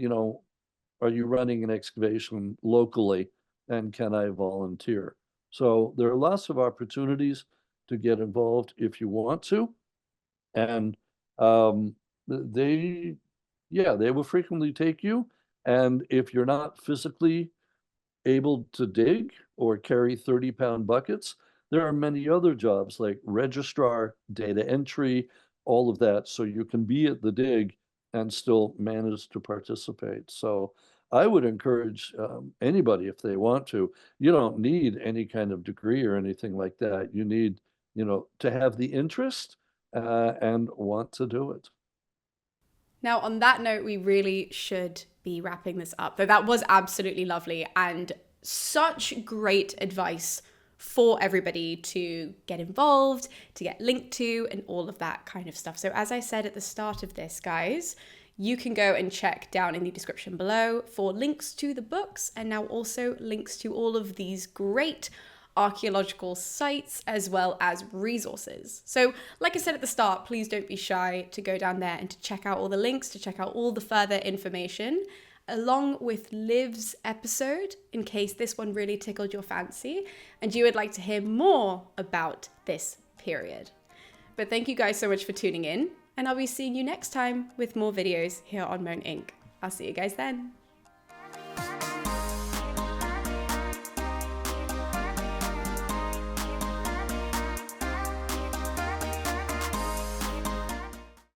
are you running an excavation locally and can I volunteer? So there are lots of opportunities to get involved if you want to. And they, yeah, they will frequently take you. And if you're not physically able to dig or carry 30-pound buckets, there are many other jobs like registrar, data entry, all of that. So you can be at the dig and still manage to participate. So I would encourage anybody if they want to. You don't need any kind of degree or anything like that. You need, to have the interest and want to do it. Now, on that note, we really should be wrapping this up. Though that was absolutely lovely and such great advice for everybody to get involved, to get linked to, and all of that kind of stuff. So as I said at the start of this, guys, you can go and check down in the description below for links to the books, and now also links to all of these great archaeological sites as well as resources. So like I said at the start, please don't be shy to go down there and to check out all the links, to check out all the further information, along with Liv's episode, in case this one really tickled your fancy and you would like to hear more about this period. But thank you guys so much for tuning in, and I'll be seeing you next time with more videos here on MoAn Inc. I'll see you guys then.